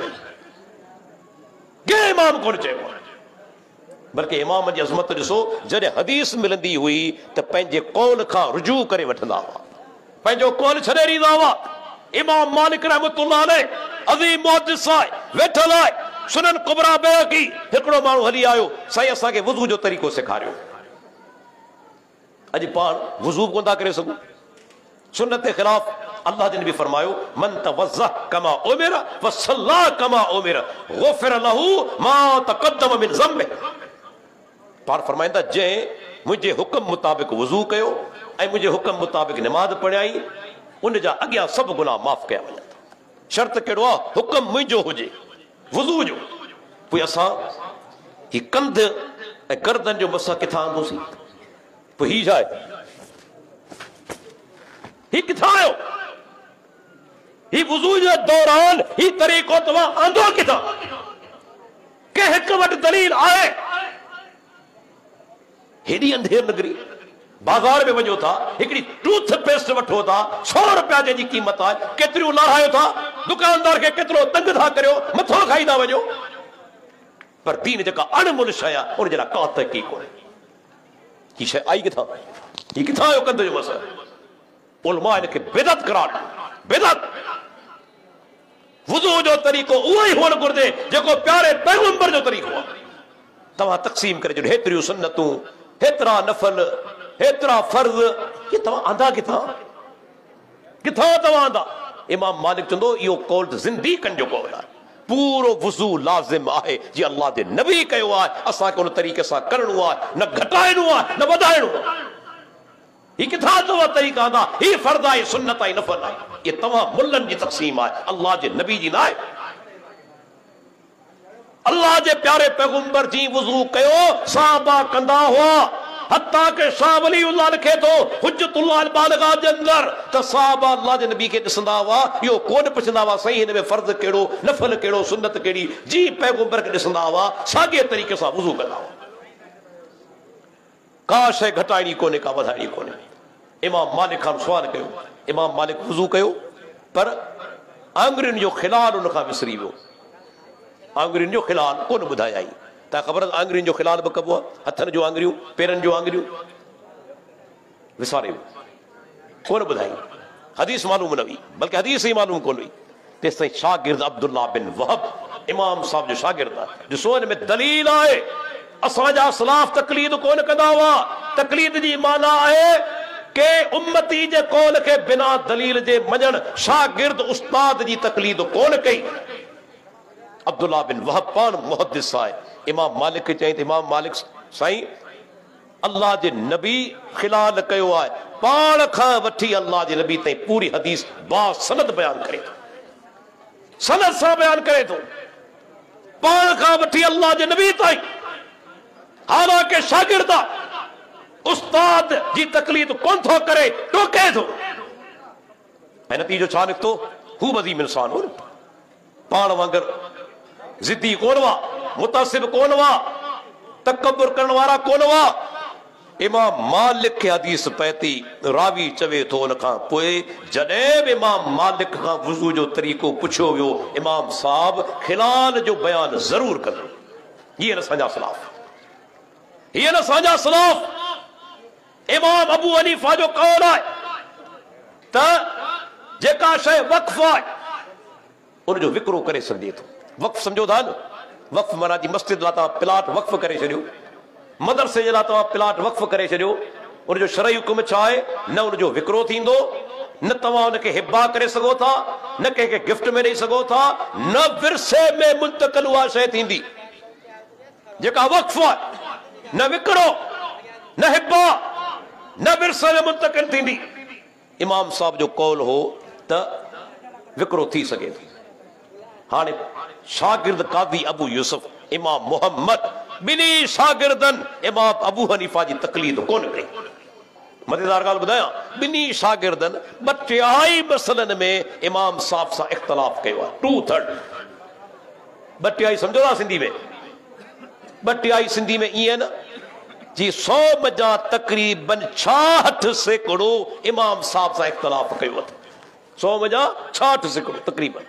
के इमाम कोन चयो आहे। बल्कि इमाम जी अज़मत ॾिसो, जॾहिं हदीस मिलंदी हुई त पंहिंजे कौल खां रुजू करे वठंदा हुआ, पंहिंजो कौल छॾे ॾींदा हुआ। इमाम मालिक रहमतुल्लाह अलैह अज़ीम मुहद्दिस आहे, वेठल आहे, सुनन कुबरा बैहक़ी। हिकिड़ो माण्हू हली आयो, साईं असांखे वुज़ू जो तरीक़ो सेखारियो। अॼु पाण वुज़ू कोन था करे सघूं, सुन्नत जे ख़िलाफ़। अल्लाह जे नबी फरमायो मन तवज़्ज़ह कमा उमिर व सल्ला कमा उमिर गुफ़िर लहू मा तक़द्दम मिन ज़म्बिह। पाण फरमाईंदा जंहिं मुंहिंजे हुक्म मुताबिक़ वुज़ू कयो ऐं मुंहिंजे हुक्म मुताबिक़ निमाज़ पढ़ियाई उनजा अॻियां सभु गुनाह माफ़ कया वञनि। शर्त कहिड़ो आहे? हुक्म मुंहिंजो हुजे, वुज़ू जो। पोइ असां ही कंध गर्दन जो मसा किथां आंदोसीं पोइ ही छा आहे ही किथां आयो ही वुज़ू जे दौरान ही तरीक़ो तव्हां आंदो किथां के हिक वटि दलील आहे हेॾी अंधेर नगरी बाज़ार में वञो था हिकिड़ी टूथ पेस्ट वठो था 100 रुपया जी क़ीमत आहे केतिरियूं लारायो था दुकानदार खे केतिरो तंग था करियो मथो खाई था वञो पर दीन जेका अणमुल शइ आहे उन जे लाइ का तहक़ीक़ कोन्हे ही शइ आई किथां ही किथां आयो कंध जो मसइलो उलमा इनखे बिदअत करार बिदअत वुज़ू जो तरीक़ो उहो ई हुअणु घुरिजे जेको प्यारे पैगंबर जो तरीक़ो आहे तव्हां तक़सीम करे छॾियो हेतिरियूं सुन्नतूं हेतिरा नफ़ल हेतिरा फर्ज़ ये तव्हां आंदा किथां किथां तव्हां आंदा इमाम मालिक चवंदो इहो कौल ज़िंदीक़नि जो कौल आहे पूरो वुज़ू लाज़िम आहे जी अल्लाह जे नबी कयो आहे असांखे उन तरीक़े सां करणो आहे न घटाइणो आहे न वधाइणो आहे ही किथां तव्हां तरीक़ा आंदा ही फर्ज़ आहे सुन्नत आहे नफ़ल आहे ये तव्हां मुल्लनि जी तक़सीम आहे अल्लाह जे नबी जी न आहे अल्लाह जे प्यारे पैगंबर जी वुज़ू कयो सहाबा कंदा हुआ हत्ता के शाह वलीउल्लाह लिखे थो हुज्जतुल्लाह बालिगा जे अंदर त सहाबा अल्लाह जे नबी खे ॾिसंदा हुआ इहो कोन पुछंदा हुआ साईं हिन में फर्ज़ कहिड़ो नफ़ल कहिड़ो सुन्नत कहिड़ी जी पैगंबर खे ॾिसंदा हुआ साॻिए तरीक़े सां वुज़ू कंदा हुआ का शइ घटाइणी कोन्हे का वधाइणी कोन्हे इमाम मालिक खां सुवाल कयो इमाम मालिक वुज़ू कयो पर आंगुरियुनि जो खिलाल उन खां विसरी वियो आंगुरियुनि जो खिलाल कोन ॿुधायाई तव्हां ख़बर आंगुरियुनि जो खिलाल बि कबो आहे हथनि जो आंगुरियूं पेरनि जो आंगुरियूं विसारे कोन ॿुधाई हदीस मालूम न हुई बल्कि हदीस ई मालूम कोन हुई तेसि ताईं शागिर्द अब्दुल्ला बिन वहब इमाम साहब जो शागिर्द आहे ॾिसो हिन में दलील आहे असांजा सलाफ तकलीद कोन कंदा हुआ तकलीद जी माना आहे के उम्मती जे कौल के बिना दलील जे मञण शागिर्द उस्ताद जी तकलीद कोन कई अब्दुल्ला बिन वहब पान मुहद्दिस आहे इमाम मालिक खे चई त इमाम मालिक साईं अल्लाह जे नबी खिलाल कयो आहे पाण खां वठी अल्लाह जे नबी ताईं पूरी हदीस बा सनद बयान करे थो सनद सां बयान करे थो पाण खां वठी अल्लाह जे नबी ताईं हालांकि शागिर्द उस्ताद जी तकलीद कोन थो करे टोके थो ऐं नतीजो छा निकितो हू वज़ीम इंसान हो पाण वांगुर ज़िद्दी कोन हुआ मुतासिब कोन हुआ तकब्बुर करण वारा कोन हुआ इमाम मालिक खे हदीस पए थी रावी चवे थो उन खां पोइ जॾहिं बि इमाम मालिक खां वुज़ू जो तरीक़ो पुछियो वियो इमाम साहब खिलाल जो बयान ज़रूर कंदो हीअ असांजा सलाफ हीअ असांजा सलाफ इमाम अबू हनीफा जो कौल आहे त जेका शइ वक़्फ़ आहे उनजो विकिरो करे सघिजे थो वक़्फ़ सम्झो था न वक़्फ़ माना जी मस्जिद लाइ तव्हां प्लाट वक़्फ़ करे छॾियो मदरसे जे लाइ तव्हां प्लाट वक़्फ़ करे छॾियो उनजो शरई हुकुम छा आहे न उनजो विकिरो थींदो न तव्हां उनखे हिबा करे सघो था न कंहिंखे गिफ्ट में ॾेई सघो था न विरसे में मुंतक़िल उहा शइ थींदी जेका वक़्फ़ आहे न विकिरो न हिबा न विरसे में मुंतक़िल थींदी इमाम साहब जो कौल हो त विकिरो थी सघे थो हाणे शागिर्द कादी अबू यूसुफ इमाम मोहम्मद ॿिन्ही शागिर्दनि इमाम अबू हनीफा जी तकलीद कोन कई मज़ेदार ॻाल्हि ॿुधायां ॿिन्ही शागिर्दनि 2 मसलनि में इमाम साहब सां इख़्तिलाफ़ कयो आहे 2/3 2 सम्झो था सिंधी में 2 सिंधी में ईअं न जी 100 जा तक़रीबन 66 सैकड़ो इमाम साहब सां इख़्तिलाफ़ कयो अथनि 100 जा 66 सैकड़ो तक़रीबन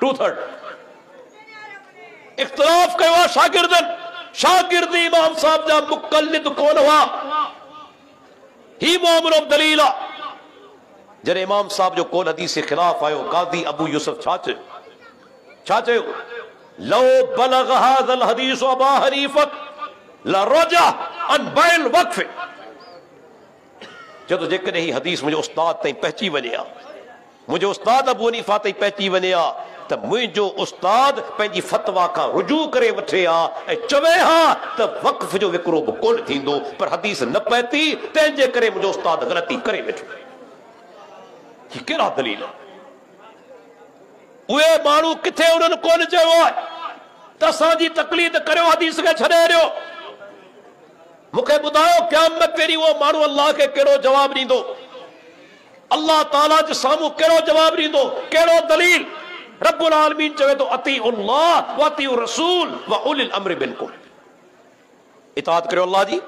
2/3 इख़्तिलाफ़ कयो आहे शागिर्दनि शागिर्द इमाम साहब जा मुक़ल्लिद कोन हुआ ही मोमिनो दलील आहे जॾहिं इमाम साहब जो कौल हदीस जे ख़िलाफ़ आयो कादी अबू यूसुफ छा चयो लौ बलग हाज़ल हदीस अबा हनीफा लरजा अन बैल वक़्फ़ जदो जेकॾहिं ही हदीस मुंहिंजो उस्ताद ताईं पहुची वञे हा मुंहिंजो उस्ताद अबू हनीफा ताईं पहुची वञे हा त मुंहिंजो उस्ताद पंहिंजी फतवा खां रुजू करे वठे हा ऐं चवे हा त वक़्फ़ जो विकिरो बि कोन थींदो पर हदीस न पहुती तंहिंजे करे मुंहिंजो उस्ताद ग़लती करे वेठो ही कहिड़ा दलील उहे माण्हू किथे उन्हनि कोन चयो आहे त असांजी तकलीद करियो हदीस खे छॾे ॾियो मूंखे ॿुधायो क़यामत तेरी वो माण्हू अल्लाह खे कहिड़ो जवाब ॾींदो? अल्लाह ताला जे साम्हूं कहिड़ो जवाब ॾींदो? कहिड़ो दलील? रब्बुल आलमीन चवे तो अतीउल्लाह व अतीउ रसूल व उलिल अम्रि मिनकुम। इताअत करियो अल्लाह जी,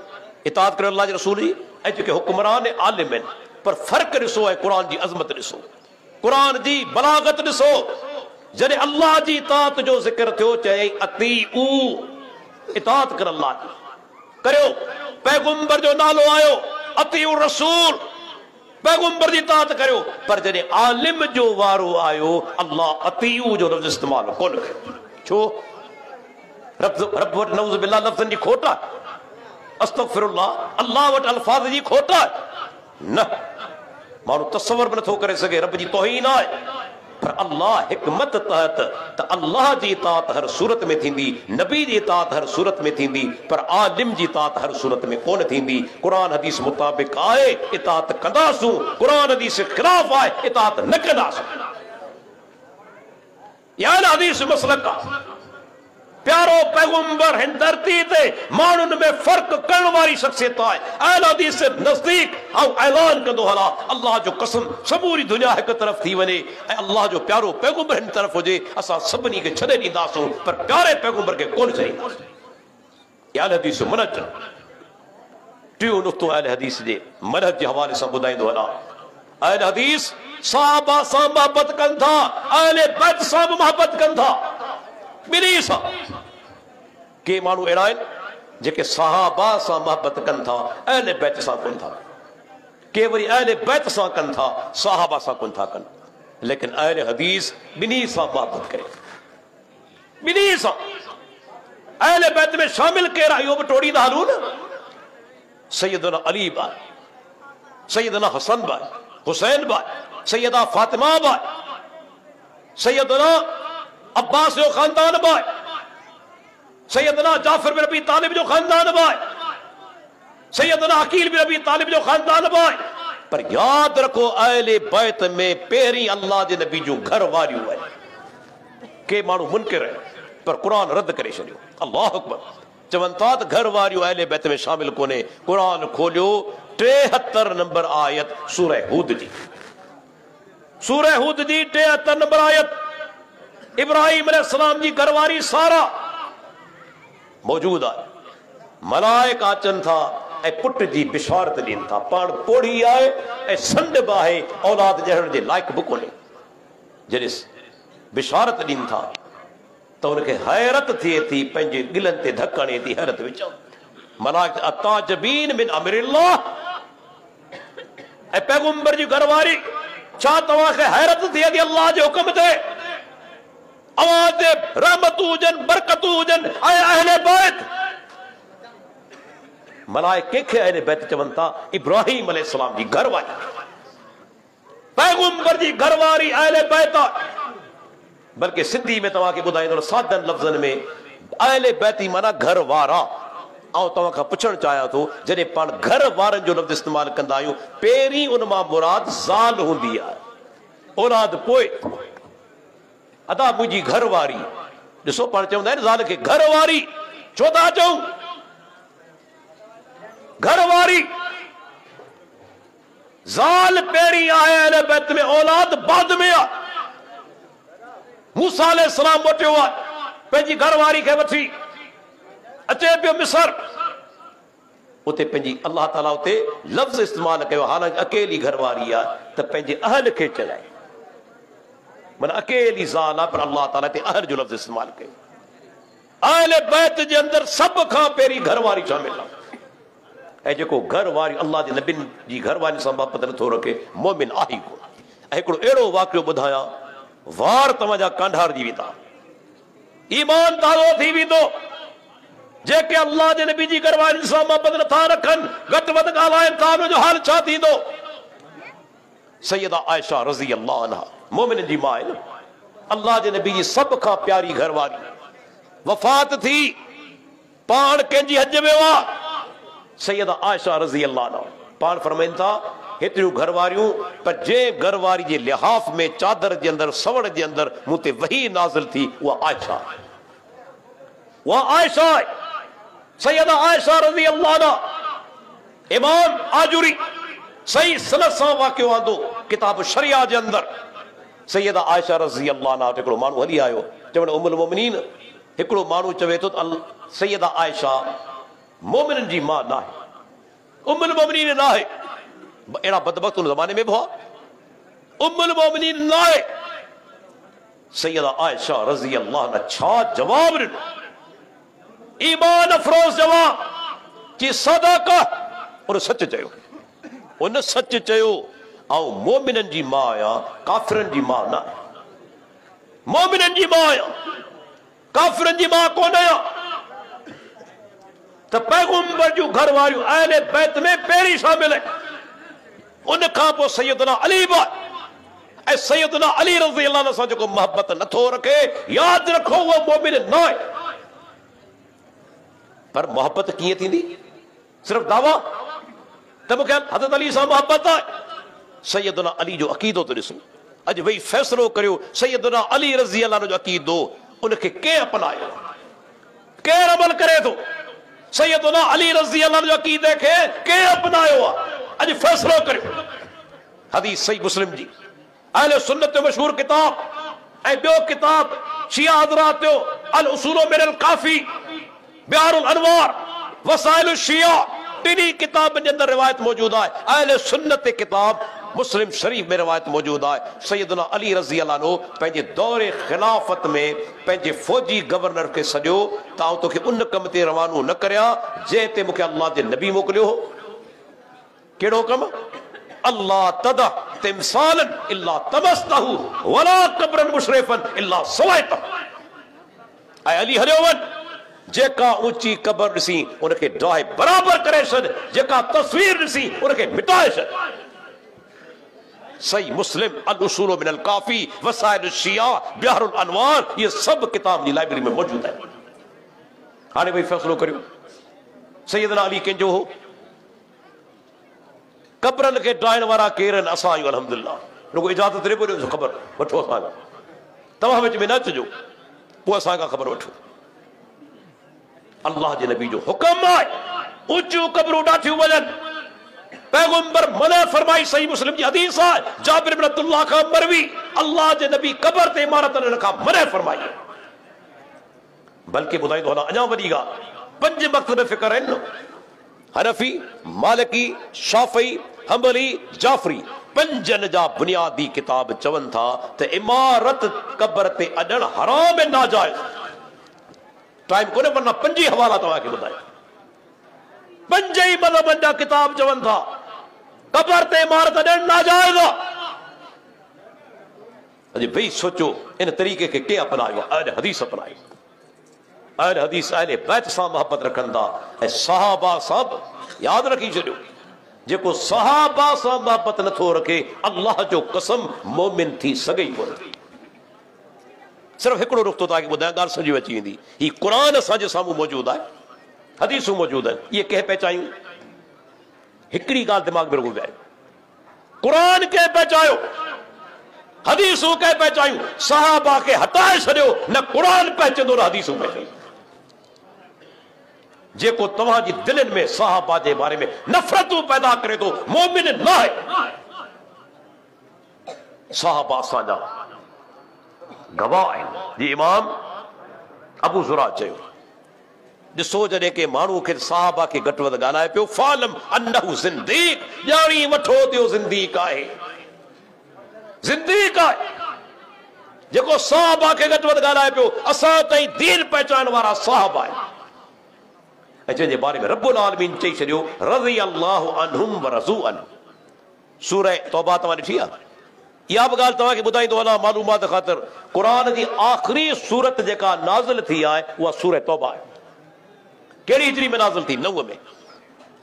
इताअत करियो अल्लाह जे रसूल जी। ऐं जेके हुक्मरान आलिम आहिनि, पर फर्क ॾिसो ऐं क़ुरान जी अज़मत ॾिसो, क़ुरान जी बलागत ॾिसो। जॾहिं अल्लाह जी इताअत जो ज़िक्र थियो चयईं अतीउ, इताअत कर अल्लाह जी करियो। पैगंबर जो नालो आयो अतीउ रसूल, पैगंबर जी इताअत करियो। पर जॾहिं आलिम जो वारो आयो अल्लाह अतीउ जो लफ़्ज़ इस्तेमाल कोन कयो। छो? रब वटि नऊज़ बिल्लाह लफ़्ज़नि जी खोट आहे, अस्तग़फिरुल्लाह, अल्लाह वटि अल्फाज़ जी खोट आहे न। माण्हू तसव्वुर बि नथो करे सघे, रब जी तौहीन आहे। पर अल्लाह हिकमत तहत त अल्लाह जी इताअत हर सूरत में थींदी, नबी जी इताअत हर सूरत में थींदी, पर आलिम जी इताअत हर सूरत में कोन थींदी। कुरान हदीस मुताबिक आहे इताअत कंदासूं, कुरान हदीस खिलाफ आहे इताअत न कंदासूं। यानी हदीस मसलक आहे। प्यारो पैगंबर हिन धरती ते माण्हुनि में फ़र्क़ करण वारी शख़्सियत आहे। अहल हदीस से नज़दीक ऐं ऐलान कंदो हला, अल्लाह जो कसम समूरी दुनिया हिक तरफ़ थी वञे ऐं अल्लाह जो प्यारो पैगंबर हिन तरफ़ हुजे, असां सभिनी खे छॾे ॾींदासूं, पर प्यारे पैगंबर खे कोन छॾींदासूं। अहल हदीस मनहज, टियों नुक़्तो अहल हदीस जे मनहज जे हवाले सां ॿुधाईंदो हला। अहल हदीस सहाबा सां मोहबत कनि था, अहले बैत सां बि मोहबत कनि था। ॿिन्ही सां। के माण्हू अहिड़ा आहिनि जेके सहाबा सां मोहबत कनि था, अहले बैत सां कोन था। के वरी अहले बैत सां कनि था, सहाबा सां कोन था कनि। लेकिन अहले हदीस ॿिन्ही सां मोहबत करे, ॿिन्ही सां। अहले बैत में शामिल केरु आहे इहो बि टोड़ींदा हलूं न। सैयदना अली बि आहे, सैयदना हसन बि आहे, हुसैन बि आहे, सैयदा फातिमा बि आहे, सैयदना अब्बास जो खानदान बि आहे, सैयदना जाफर बिन अबी तालिब जो खानदान बि आहे, सैयदना अकील बिन अबी तालिब जो खानदान बि आहे। पर यादि रखो अहले बैत में पहिरीं अल्लाह जे नबी जूं घर वारियूं आहिनि। के माण्हू मुनकिर आहिनि, पर क़ुरान रद्द करे छॾियो। अल्लाह अकबर। चवनि था त घर वारियूं अहले बैत में शामिल कोन्हे। क़ुरान खोलियो 73 नंबर आयत सूरह हूद जी, सूरह हूद जी 73 नंबर आयत। इब्राहिम अलैहिस्सलाम जी घरवारी सारा मौजूद आहे। मलाइका अचनि था ऐं पुट जी बिशारत ॾियनि था। पाण पोड़ी आहे ऐं संड बि आहे, औलाद ॼणण जे लाइक़ बि कोन्हे। जॾहिं बिशारत ॾियनि था त हुनखे हैरत थिए थी, पंहिंजे गिलनि ते धक हणे थी, हैरत विझो। मलाइका अताजबीन मिन अम्रिल्लाह। ऐं पैगंबर जी घरवारी, छा तव्हांखे हैरत थिए थी अल्लाह जे हुक्म ते? अवां ते रहमतूं हुजनि, बरकतूं हुजनि ऐं अहले बैत। मलाइका कंहिंखे अहले बैत चवनि था? इब्राहिम अलैहिस्सलाम जी घरवारी, पैगंबर जी घरवारी अहले बैत आहे। बल्कि सिंधी में तव्हांखे ॿुधाईंदो सादनि लफ़्ज़नि में, अहले बैती माना घर वारा। ऐं तव्हां खां पुछणु चाहियां थो, जॾहिं पाण घर वारनि जो लफ़्ज़ इस्तेमालु कंदा आहियूं, पहिरीं उन मां मुराद ज़ाल हूंदी आहे, औलाद पोइ। अदा मुंहिंजी घर वारी, ॾिसो पाण चवंदा आहिनि ज़ाल खे घर वारी, छो था चऊं घर वारी? ज़ाल पहिरीं आहे अहले बैत में, औलाद बाद में आहे। मूसा अलैहिस्सलाम मोटियो आहे, पंहिंजी घरवारी खे वठी अचे पियो मिस्र। उते पंहिंजी अल्लाह ताला उते लफ़्ज़ इस्तेमालु कयो, हालांकि अकेली घरवारी आहे त पंहिंजे अहल खे चलाए, माना अकेली ज़ाल आहे, पर अल्लाह ताला ते अहल जो लफ़्ज़ इस्तेमालु कयो। अहले बैत जे अंदरि सभ खां पहिरीं घरवारी शामिल आहे। ऐं जेको घरवारी अल्लाह जे नबियुनि जी घरवारी सां मोहबत नथो रखे, मोमिन आहे ई कोन। ऐं हिकिड़ो अहिड़ो वाक़ियो ॿुधायां, वार तव्हांजा कांढारजी वेंदा, ईमान ताज़ो थी वेंदो। जेके अल्लाह जे नबी जी घरवारी सां मोहबत नथा रखनि, घटि वधि ॻाल्हाइनि था, उनजो हाल छा थींदो? सैयदा आयशा रज़ी अल्लाह अन्हा मोमिन जी मां आहे, अल्लाह जे नबी जी सभ खां प्यारी घरवारी, वफ़ात थी, पाण कंहिंजी हज में हुआ। सैयदा आयशा रज़ी अल्लाह अन्हा पाण फरमाइनि था, हेतिरियूं घरवारियूं, पर जंहिं घरवारी जे लिहाफ़ में, चादर जे अंदरि, सवड़ जे अंदरि मूं ते वही नाज़िल थी, उहा आयशा आहे। उहा आयशा आहे। सैयदा आयशा रज़ी अल्लाह अन्हा इमाम आजुरी सही सनद सां वाक़ियो आंदो किताब शरिया जे अंदर सैयदा आयशा रज़ी अल्लाह अन्हा हिकिड़ो माण्हू हली आयो चवण उम्मुल मोमिनीन हिकिड़ो माण्हू चवे थो सैयदा आयशा मोमिननि जी मां न आहे उम्मुल मोमिनीन न आहे अहिड़ा बदबख्त उन ज़माने में बि हुआ उम्मुल मोमिनीन न आहे सैयदा आयशा रज़ी अल्लाह अन्हा छा जवाब ॾिनो ईमान अफरोज़ जवाब कि सदाका उन सच चयो उन सच चयो ऐं मोमिननि जी मां आहियां काफ़िरनि जी मां न आहे मोमिननि जी मां आहियां काफ़िरनि जी मां कोन आहियां त पैगंबर जूं घर वारियूं अहले बैत में पहिरीं शामिल आहिनि उन खां पोइ सैयदना अली बि ऐं सैयदना अली रज़ी अल्लाह अन्हु सां जेको मोहबत नथो रखे यादि रखो उहो मोमिन न आहे पर मोहबत कीअं थींदी सिर्फ़ दावा त मूंखे हज़रत अली सां मोहबत आहे सैयदना अली जो अक़ीदो तो ॾिसो अॼु वेही फ़ैसिलो करियो सैयदना अली रज़ी अल्लाह जो अक़ीदो उनखे कंहिं अपनायो केरु अमल करे थो सैयदना अली रज़ी अल्लाह जो अक़ीदे खे कंहिं अपनायो आहे अॼु फ़ैसिलो करियो हदीस सही मुस्लिम जी अहले सुन्नत जो मशहूर किताब ऐं ॿियो किताब शिया हज़रात जो अल उसूल मिनल काफ़ी बिहारुल अनवार वसाइल शिया टिनी किताबनि जे अंदर रिवायत मौजूद आहे अहले सुन्नत किताब मुस्लिम शरीफ में रिवायत मौजूद आहे सैयदना अली रज़ी अल्लाह अन्हु पंहिंजे दौरे खिलाफत में पंहिंजे फौजी गवर्नर खे सॼो त आउं तोखे उन कम ते रवानो न करियां जंहिं ते मूंखे अल्लाह जे नबी मोकिलियो हो कहिड़ो कमु अल्लाह तदा तिमसालन इल्ला तमस्तहु वला कब्रन मुशरिफन इल्ला सवैतहु ऐं अली हलियो वञ जेका ऊंची कब्र ॾिसी उनखे ड्राहे बराबर करे छॾ जेका तस्वीर ॾिसी उनखे मिटाए छॾ सही मुस्लिम अल उसूल मिनल काफ़ी वसाइल शिया बिहारुल अनवार ये सब किताब जी लाइब्रेरी में मौजूद है हाणे भाई फ़ैसिलो करियो सैयदना अली कंहिंजो हो कब्रनि खे ड्राइण वारा केर आहिनि असां आहियूं अल्हम्दुलिल्लाह रुगो इजाज़त ॾे पियो ख़बर वठो असां तव्हां विच में न अचिजो पोइ असां खां ख़बर वठो अल्लाह जे नबी जो हुक्म आहे ऊंचियूं कब्रूं ॾाठियूं वञनि पैगंबर मना फरमाई सही मुस्लिम जी हदीस आहे जाबिर इब्न अब्दुल्लाह खां मरवी अल्लाह जे नबी कब्र ते इमारत न रखा मना फरमाई बल्कि ॿुधाईंदो हलां अञा वॾी ॻाल्हि 5 वक़्त में फिकर आहिनि हनफी मालिकी शाफ़ी हंबली जाफरी 5 जा बुनियादी किताब चवनि था त इमारत कब्र ते अॾण हराम ऐं नाजाइज़ टाइम कोन्हे वरना 5 हवाला तव्हांखे ॿुधाए 5 ई मज़हबनि जा किताब चवनि था कब्र ते इमारत अॾण नाजाइज़ आहे अॼु वेही सोचो इन तरीक़े खे कंहिं अपनायो अहले हदीस अपनायो अहले हदीस अहले बैत सां मोहबत रखनि था ऐं सहाबा सां यादि रखी छॾियो जेको सहाबा सां मोहबत नथो रखे अल्लाह जो कसम मोमिन थी सघे ई कोन सिर्फ़ु हिकिड़ो रुख़्तो तव्हांखे ॿुधायां ॻाल्हि सम्झ में अची वेंदी ही क़ुरान असांजे साम्हूं मौजूदु आहे हदीसूं मौजूदु आहिनि इहे कंहिं पहचायूं हिकिड़ी ॻाल्हि दिमाग़ में रुगो विहारियो क़ुरान कंहिं पहचायो हदीसूं कंहिं पहचायूं सहाबा खे हटाए छॾियो न क़ुरान पहचंदो न हदीसूं पहचंदो जेको तव्हांजी दिलनि में सहाबा जे बारे में नफ़रतूं पैदा करे थो मोमिन न आहे सहाबा असांजा गवाह आहिनि जी इमाम अबू ज़ुरा चयो ॾिसो जॾहिं के माण्हू खे सहाबा खे घटि वधि ॻाल्हाए पियो फालम अन्नहु ज़िंदीक ॼाणी वठो थियो ज़िंदीक आहे ज़िंदीक आहे जेको सहाबा खे घटि वधि ॻाल्हाए पियो असां ताईं दीन पहचानण वारा सहाबा आहिनि ऐं जंहिंजे बारे में रब्बुल आलमीन चई छॾियो रज़ी अल्लाहु अन्हुम व रज़ू अन्हु सूरह तौबा तव्हां ॾिठी आहे इहा बि ॻाल्हि तव्हांखे ॿुधाईंदो वञा मालूमात ख़ातिर क़ुरान जी आख़िरी सूरत जेका नाज़िल थी आहे उहा सूरह तौबा आहे कहिड़ी हिजरी में नाज़िल थी 9 में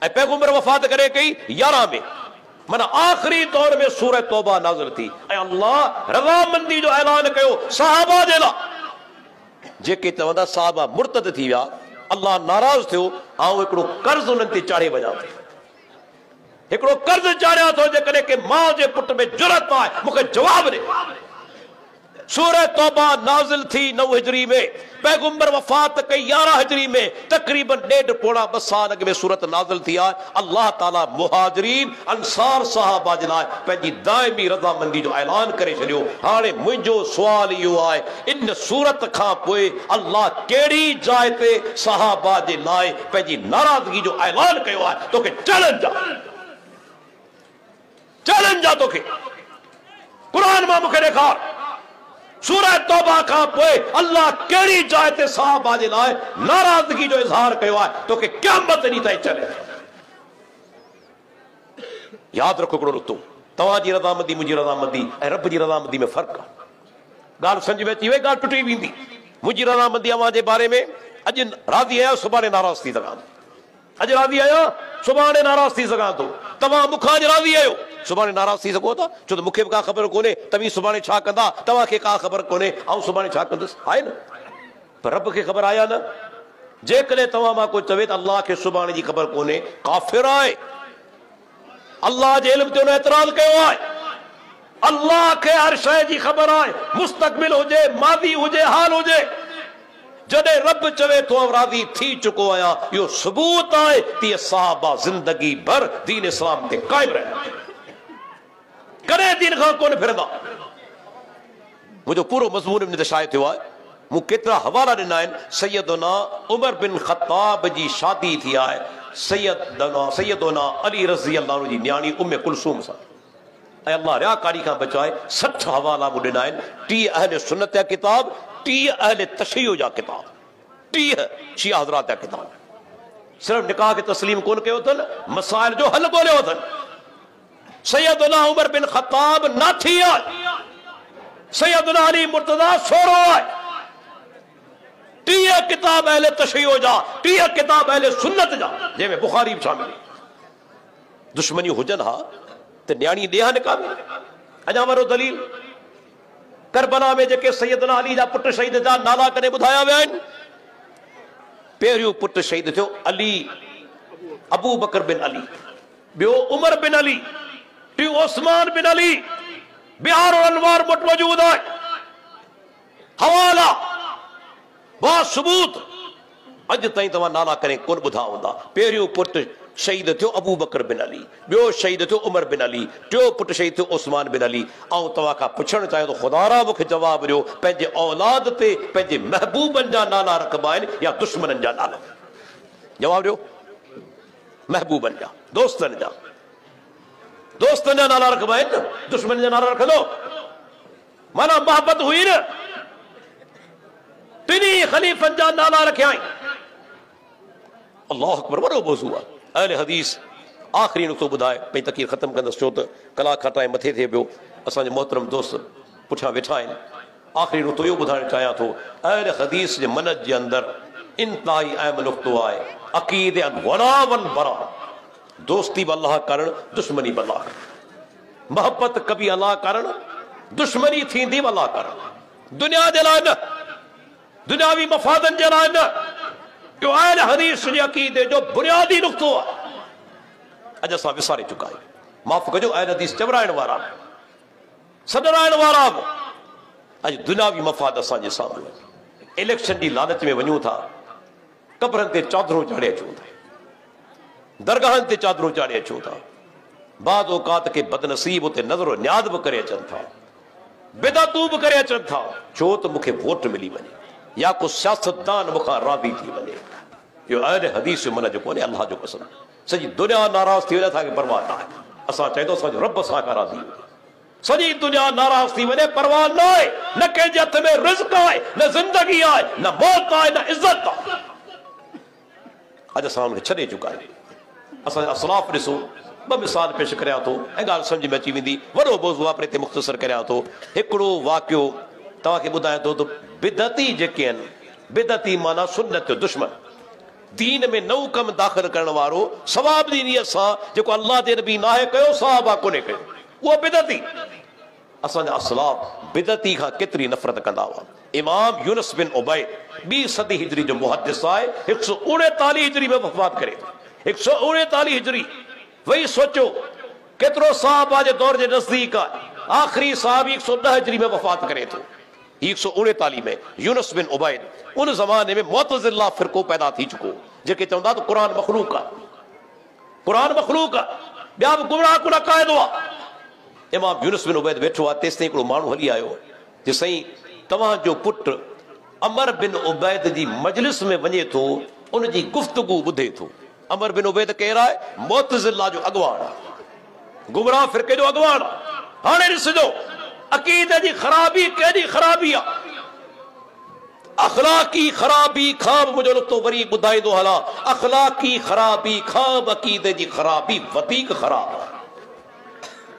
ऐं पैगंबर वफ़ात करे कई 11 में माना आख़िरी दौर में सूरह तौबा नाज़िल थी ऐं अल्लाह रज़ामंदी जो ऐलान कयो सहाबा जे लाइ जेके चवंदा सहाबा मुर्तद थी विया अल्लाह नाराज़ थियो ऐं हिकिड़ो कर्ज़ उन्हनि ते चाढ़े वञा थो हिकिड़ो कर्ज़ चाढ़िया थो जेकॾहिं के माउ जे पुट में जुरत आहे मूंखे जवाब ॾे सूरह तौबा नाजिल थी 9 हिजरी में, पैगंबर वफात कई 11 हिजरी में, तकरीबन 1.5-2 साल अॻु में सूरत नाजिल थी आहे। अल्लाह ताला मुहाजिरीन अंसार सहाबा जे लाइ पंहिंजी दाइमी रज़ामंदी जो ऐलान करे छॾियो। हाणे मुंहिंजो सुवाल इहो आहे, इन सूरत खां पोइ अल्लाह कहिड़ी जाइ ते सहाबा जे लाइ पंहिंजी नाराज़गी जो ऐलान कयो आहे? तोखे चैलेंज आहे तोखे, कुरान मां मूंखे ॾेखार, सूरह तौबा खां पोइ अल्लाह कहिड़ी जाइ ते सहाबा जे लाइ नाराज़गी जो इज़हार कयो आहे? तोखे क़यामत ॾींहुं ताईं चैलेंज। यादि रखो हिकिड़ो नुक़्तो, तव्हांजी रज़ामंदी मुंहिंजी रज़ामंदी ऐं रब जी रज़ामंदी में फ़र्क़ु आहे। ॻाल्हि सम्झ में अची वई, ॻाल्हि टुटी वेंदी। मुंहिंजी रज़ामंदी अव्हां जे बारे में, अॼु राज़ी आहियां सुभाणे नाराज़ थी सघां थो, अॼु राज़ी आहियां सुभाणे नाराज़ थी सघां थो। तव्हां मूंखां अॼु राज़ी आहियो, सुभाणे नाराज़ थी सघो था, छो त मूंखे बि का ख़बर कोन्हे तव्हीं सुभाणे छा कंदा, तव्हांखे का ख़बर कोन्हे ऐं सुभाणे छा कंदुसि, आहे न? पर रब खे ख़बर आहे या न? जेकॾहिं तव्हां मां कोई चवे त अल्लाह खे सुभाणे जी ख़बर कोन्हे, काफ़िर आहे। अल्लाह जे इल्म ते हुन एतिराज़ कयो आहे। अल्लाह खे हर शइ जी ख़बर आहे, मुस्तक़बिल हुजे, मादी हुजे, हाल हुजे। जॾहिं रब चवे तो राज़ी थी चुको आहियां, इहो सबूत आहे त सहाबा ज़िंदगी भर दीन इस्लाम ते क़ाइम रहिया, कॾहिं दीन खां कोन फिरंदा। मुंहिंजो पूरो मज़मून इन ते शाये थियो आहे। मूं केतिरा हवाला ॾिना आहिनि। सैयदना उमर बिन ख़त्ताब जी शादी थी आहे सैयदना अली रज़ी अल्लाह अन्हु जी न्याणी उम्मे कुलसूम सां, ऐं अल्लाह रियाकारी खां बचाए 60 हवाला मूं ॾिना आहिनि। 30 अहले सुन्नत जा किताब, 30 अहले तशय्युअ जा किताब, 30 शिया हज़रात जा किताब। सिर्फ़ निकाह खे तस्लीम कोन कयो अथनि, मसाइल जो हल ॻोल्हियो अथनि। सैयदना उमर बिन ख़त्ताब नाथी आहे, सैयदना अली मुर्तज़ा सोरो आहे। 30 किताब अहले तशय्युअ जा, 30 किताब अहले सुन्नत जा, जंहिंमें बुखारी बि शामिल। दुश्मनी हुजनि हा त न्याणी ॾे हा निकाह में। अञा वारो दलील, करबला में जेके सैयदना अली जा पुट शहीद जा नाला कॾहिं ॿुधाया विया आहिनि। पहिरियों पुट शहीद थियो अली अबू बकर बिन अली, ॿियो उमर बिन अली, टियों उस्मान बिन अली। बिहार और अनवार वटि मौजूद आहे हवाला बासबूत। अॼु ताईं तव्हां नाला करे कोन ॿुधा हूंदा। पहिरियों पुट शहीद थियो अबू बकर बिन अली, ॿियो शहीद थियो उमर बिन अली, टियों पुट शहीद थियो उस्मान बिन अली। ऐं तव्हां खां पुछणु चाहियो त ख़ुदा मूंखे जवाबु ॾियो, पंहिंजे औलाद ते पंहिंजे महबूबनि जा नाला रखबा आहिनि या दुश्मननि जा नाला? जवाबु ॾियो। महबूबनि जा, दोस्तनि जा, दोस्तनि जा नाला रखबा आहिनि न, दुश्मन जा नाला रखंदो? माना मोहबत हुई न। टिनी ख़लीफ़नि जा नाला रखिया आहिनि। अल्लाह अकबर, वॾो मौज़ू आहे। अहले हदीस आख़िरी नुक़्तो ॿुधाए पंहिंजी तक़रीर ख़तमु कंदुसि, छो त कलाक खां टाइम मथे थिए पियो। असांजे मोहतरम दोस्त पुठियां वेठा आहिनि। आख़िरी नुक़्तो इहो ॿुधाइणु चाहियां थो, अहले हदीस जे मनहज जे अंदरि इंतिहाई अहम नुक़्तो आहे अक़ीदे वला वल बरा। दोस्ती बि अल्लाह करणु, दुश्मनी बि अल्लाह करणु। मोहबत कभी अल्लाह करणु, दुश्मनी थींदी बि अल्लाह करणु। दुनिया जे लाइ न, दुनियावी मफ़ादनि जे लाइ न। इहो अहले हदीस जे अक़ीदे जो बुनियादी नुक़्तो आहे। अॼु असां विसारे चुका आहियूं। माफ़ कजो, अहले हदीस चवराइण वारा, सॾराइण वारा अॼु दुनियावी मफ़ाद असांजे साम्हूं। इलेक्शन जी लालच में वञूं था, कब्रनि ते चादरूं चाढ़े अचूं था, दरगाहनि ते चादरूं चाढ़े अचूं था। बाज़ औक़ात के बदनसीब उते नज़रो न्याद बि करे अचनि था, बिदअतूं बि करे अचनि था, छो त मूंखे वोट मिली वञे या को सियासतदान मूंखां राज़ी थी वञे। इहो अहले हदीस जो मनहज कोन्हे। अल्लाह जो कसम, सॼी दुनिया नाराज़ थी वञे, असांखे परवाह न आहे। असां चए थो असांजो रब असां खां राज़ी हुजे। सॼी दुनिया नाराज़ थी वञे, परवाह न आहे। न कंहिंजे हथ में रिज़्क़ आहे, न ज़िंदगी आहे, न मौत आहे, न इज़त आहे। अॼु असां हुनखे छॾे चुका आहियूं। असांजा असलाफ़ ॾिसो, ॿ मिसाल पेश करियां थो ऐं ॻाल्हि सम्झ में अची वेंदी। वॾो मौज़ू आहे पर हिते मुख़्तसर करियां थो। हिकिड़ो वाक़ियो तव्हांखे ॿुधायां थो त बिदअती जेके आहिनि, बिदअती माना सुन्नत जो दुश्मन, दीन में नओं कमु दाख़िल करण वारो, सवाब जी नियत सां जेको अल्लाह जे नबी नाहे कयो, सहाबा कोन्हे कयो, उहो बिदअती। असांजा असलाफ़ बिदअती खां केतिरी नफ़रत कंदा हुआ। इमाम यूनुस बिन उबैद 2 सदी हिजरी जो मुहद्दिस आहे, 139 हिजरी में वफ़ात करे थो। 139 हिजरी। वही सोचो केतिरो सहाबा जे दौर जे नज़दीक आहे। आख़िरी सहाबी 110 हिजरी में वफ़ात करे थो। 139 में यूनुस बिन उबैद उन ज़माने में मुअतज़िला फ़िरक़ो पैदा थी चुको जेके चवंदा त क़ुरान मख़लूक़ आहे, क़ुरान मख़लूक़ आहे, ॿिया बि गुमराह कुन क़ाइदो आहे। इमाम यूनुस बिन उबैद वेठो आहे, तेसिताईं हिकिड़ो माण्हू हली आयो जे साईं तव्हांजो पुटु अमर बिन उबैद जी मजलिस में वञे थो, उनजी गुफ़्तगू ॿुधे थो। अमर बिन उबैद केरु आहे? मुअतज़िला जो अॻुवाण आहे, गुमराह फ़िरक़े जो अॻुवाण आहे। हाणे ॾिसजो अक़ीदे जी ख़राबी केॾी ख़राबी आहे, अख़लाक़ी ख़राबी खां बि मुंहिंजो नुक़्तो वरी ॿुधाईंदो हलां, अख़लाक़ी ख़राबी खां बि अक़ीदे जी ख़राबी वधीक ख़राब आहे।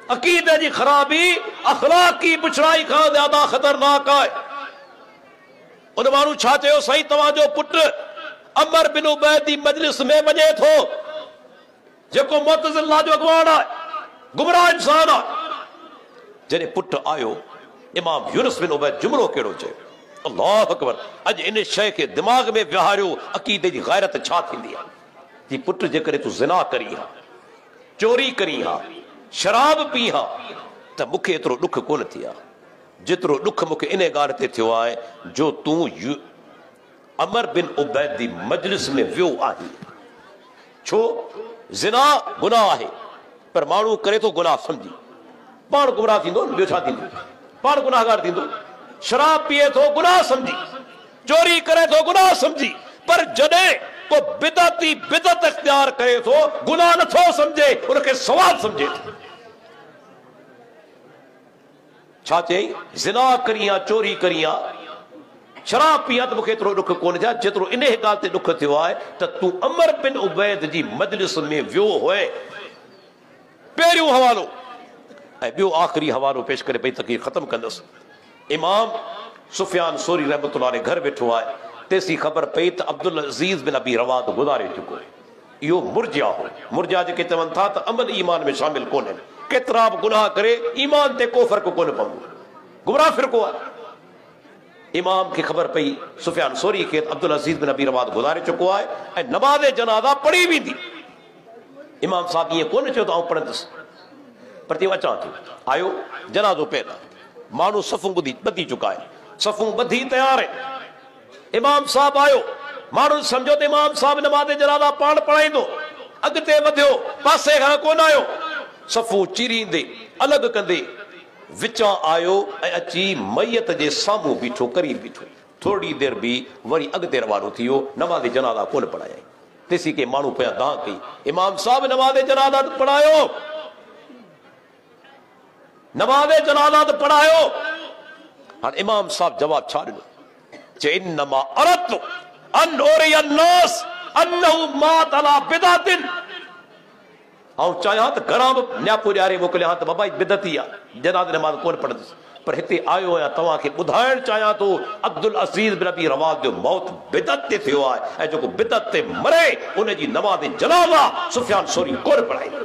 अक़ीदे जी ख़राबी अख़लाक़ी पिछड़ाई खां ज़्यादा ख़तरनाक आहे। उन माण्हू छा चयो? साईं तव्हांजो पुटु अमर बिन उबैद जी मजलिस में वञे थो, जेको मुअतज़िला जो अॻुवाण आहे, गुमराह इंसान आहे। जॾहिं पुटु आयो, इमाम यूनुस बिन उबैद जुमिलो कहिड़ो चयो? अल्लाह अकबर। अॼु इन शइ खे दिमाग़ में विहारियो, अक़ीदे जी गैरत छा थींदी आहे। जी पुटु जेकॾहिं तूं ज़िना करी हा, चोरी करी हा, शराब पी हा, त मूंखे एतिरो ॾुख कोन थी आहे जेतिरो ॾुख मूंखे इन ॻाल्हि ते थियो आहे जो तूं अमर बिन उबैद जी मजलिस में वियो आहीं। छो? ज़िना गुनाह आहे, पर माण्हू करे थो गुनाह सम्झी, पाण गुमराह थींदो, ॿियो छा थींदो? पाण गुनाहगार थींदो। शराब पीए थो गुनाह सम्झी, चोरी करे थो गुनाह सम्झी, पर जॾहिं को बिदती बिदत इख्तियार करे थो, गुनाह नथो सम्झे, उनखे सवाल सम्झे थो। छा चई? ज़िना करी आ, चोरी करी आ, शराब पी आ, त मूंखे एतिरो ॾुख कोन थिया जेतिरो इन ॻाल्हि ते ॾुख थियो आहे त तूं अमर बिन उबैद जी मजलिस में वियो हुए। पहिरियों हवालो ऐं ॿियो आख़िरी हवालो पेश करे पई तक़रीर ख़तमु कंदुसि। इमाम सुफ़ियान सोरी रहमतुल्लाह अलैह घर वेठो आहे, तेसी ख़बर पई त अब्दुल अज़ीज़ बिन अबी रवाद गुज़ारे चुको। इहो मुर्जिया हो। मुर्जिया जेके चवनि था त अमल ईमान में शामिल कोन्हनि, केतिरा बि गुनाह करे ईमान ते को फ़र्क़ु कोन पवंदो, गुमराह फ़िरक़ो आहे। इमाम खे ख़बर पई सुफ़ियान सोरी खे अब्दुल अज़ीज़ बिन अबी रवाद गुज़ारे चुको आहे ऐं नमाज़ जनाज़ा पढ़ी वेंदी। इमाम साहब ईअं कोन चयो त आउं पढ़ंदुसि, पर तूं अचां थो। आयो जनाज़ो पैदा, माण्हू सफ़ूं ॿधी चुका आहिनि, सफ़ूं ॿधी तयार आहिनि। इमाम साहब आयो, माण्हू सम्झो त इमाम साहब नमाज़ जनाज़ा पाण पढ़ाईंदो, अॻिते वधियो, पासे खां कोन आयो, सफ़ूं चीरींदे अलॻि कंदे विचां आयो ऐं अची मैयत जे साम्हूं बीठो, करीब बीठो। थोरी देरि बि वरी अॻिते रवानो थी वियो, नमाज़ जनाज़ा कोन पढ़ायाई। तेसी के माण्हू पिया दां कई, इमाम साहब नमाज़ जनाज़ा पढ़ायो, नमाज़ जनाज़ा पढ़ायो। हाणे इमाम साहब जवाब छा ॾिनो? चए इन्नमा अरदतु अन उरिया अन्नास अन्नहु मात अला बिदअतिन। आउं चाहियां त घरां बि न्यापो ॾियारे मोकिलियां त बाबा बिदती आहे, जनाज़ नमाज़ कोन पढ़ंदुसि, पर हिते आयो आहियां तव्हांखे ॿुधाइण चाहियां थो अब्दुल अज़ीज़ बिन अबी रवाद जो मौत बिदत ते थियो आहे ऐं जेको बिदत ते मरे उनजी नमाज़ जनाज़ा सुफ़ियान सोरी कोन पढ़ाईंदो।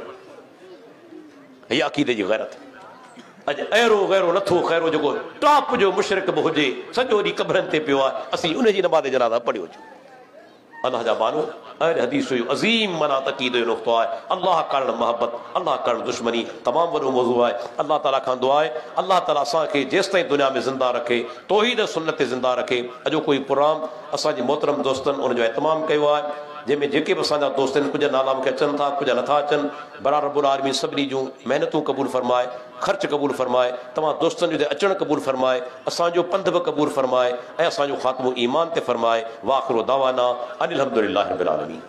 हीअ अक़ीदे जी गैरत। अॼु अहिड़ो गैरो नथो ख़ैरो जेको टॉप जो मुशरिक बि हुजे, सॼो ॾींहुं कब्रनि ते पियो आहे, असीं उनजी नमाज़ जनाज़ा पढ़ियो अचूं। अल्लाह जा माण्हू अहले हदीस जो अज़ीम मना तक़ीद जो नुक़्तो आहे। अल्लाह करण मोहब्बत, अल्लाह करण दुश्मनी तमामु वॾो मौज़ू आहे। अल्लाह ताला खां दुआ आहे अल्लाह ताला असांखे जेसि ताईं दुनिया में ज़िंदा रखे, तौहीद सुन्नत ते ज़िंदा रखे। अॼो कोई प्रोग्राम असांजे मोहतरम दोस्तनि उनजो एहतमाम कयो आहे, जंहिंमें जेके बि असांजा दोस्त आहिनि, कुझु नाला मूंखे अचनि था, कुझु नथा अचनि। बरा रब्बुल आलमीन सभिनी जूं महिनतूं क़बूल फरमाए, ख़र्च क़बूल फरमाए, तव्हां दोस्तनि जो अचणु क़बूल फरमाए, असांजो पंध बि क़बूल फरमाए ऐं असांजो ख़ात्मो ईमान ते फरमाए। वाख़िरु दावाना अनिल हम्दुलिल्लाहि रब्बिल आलमीन।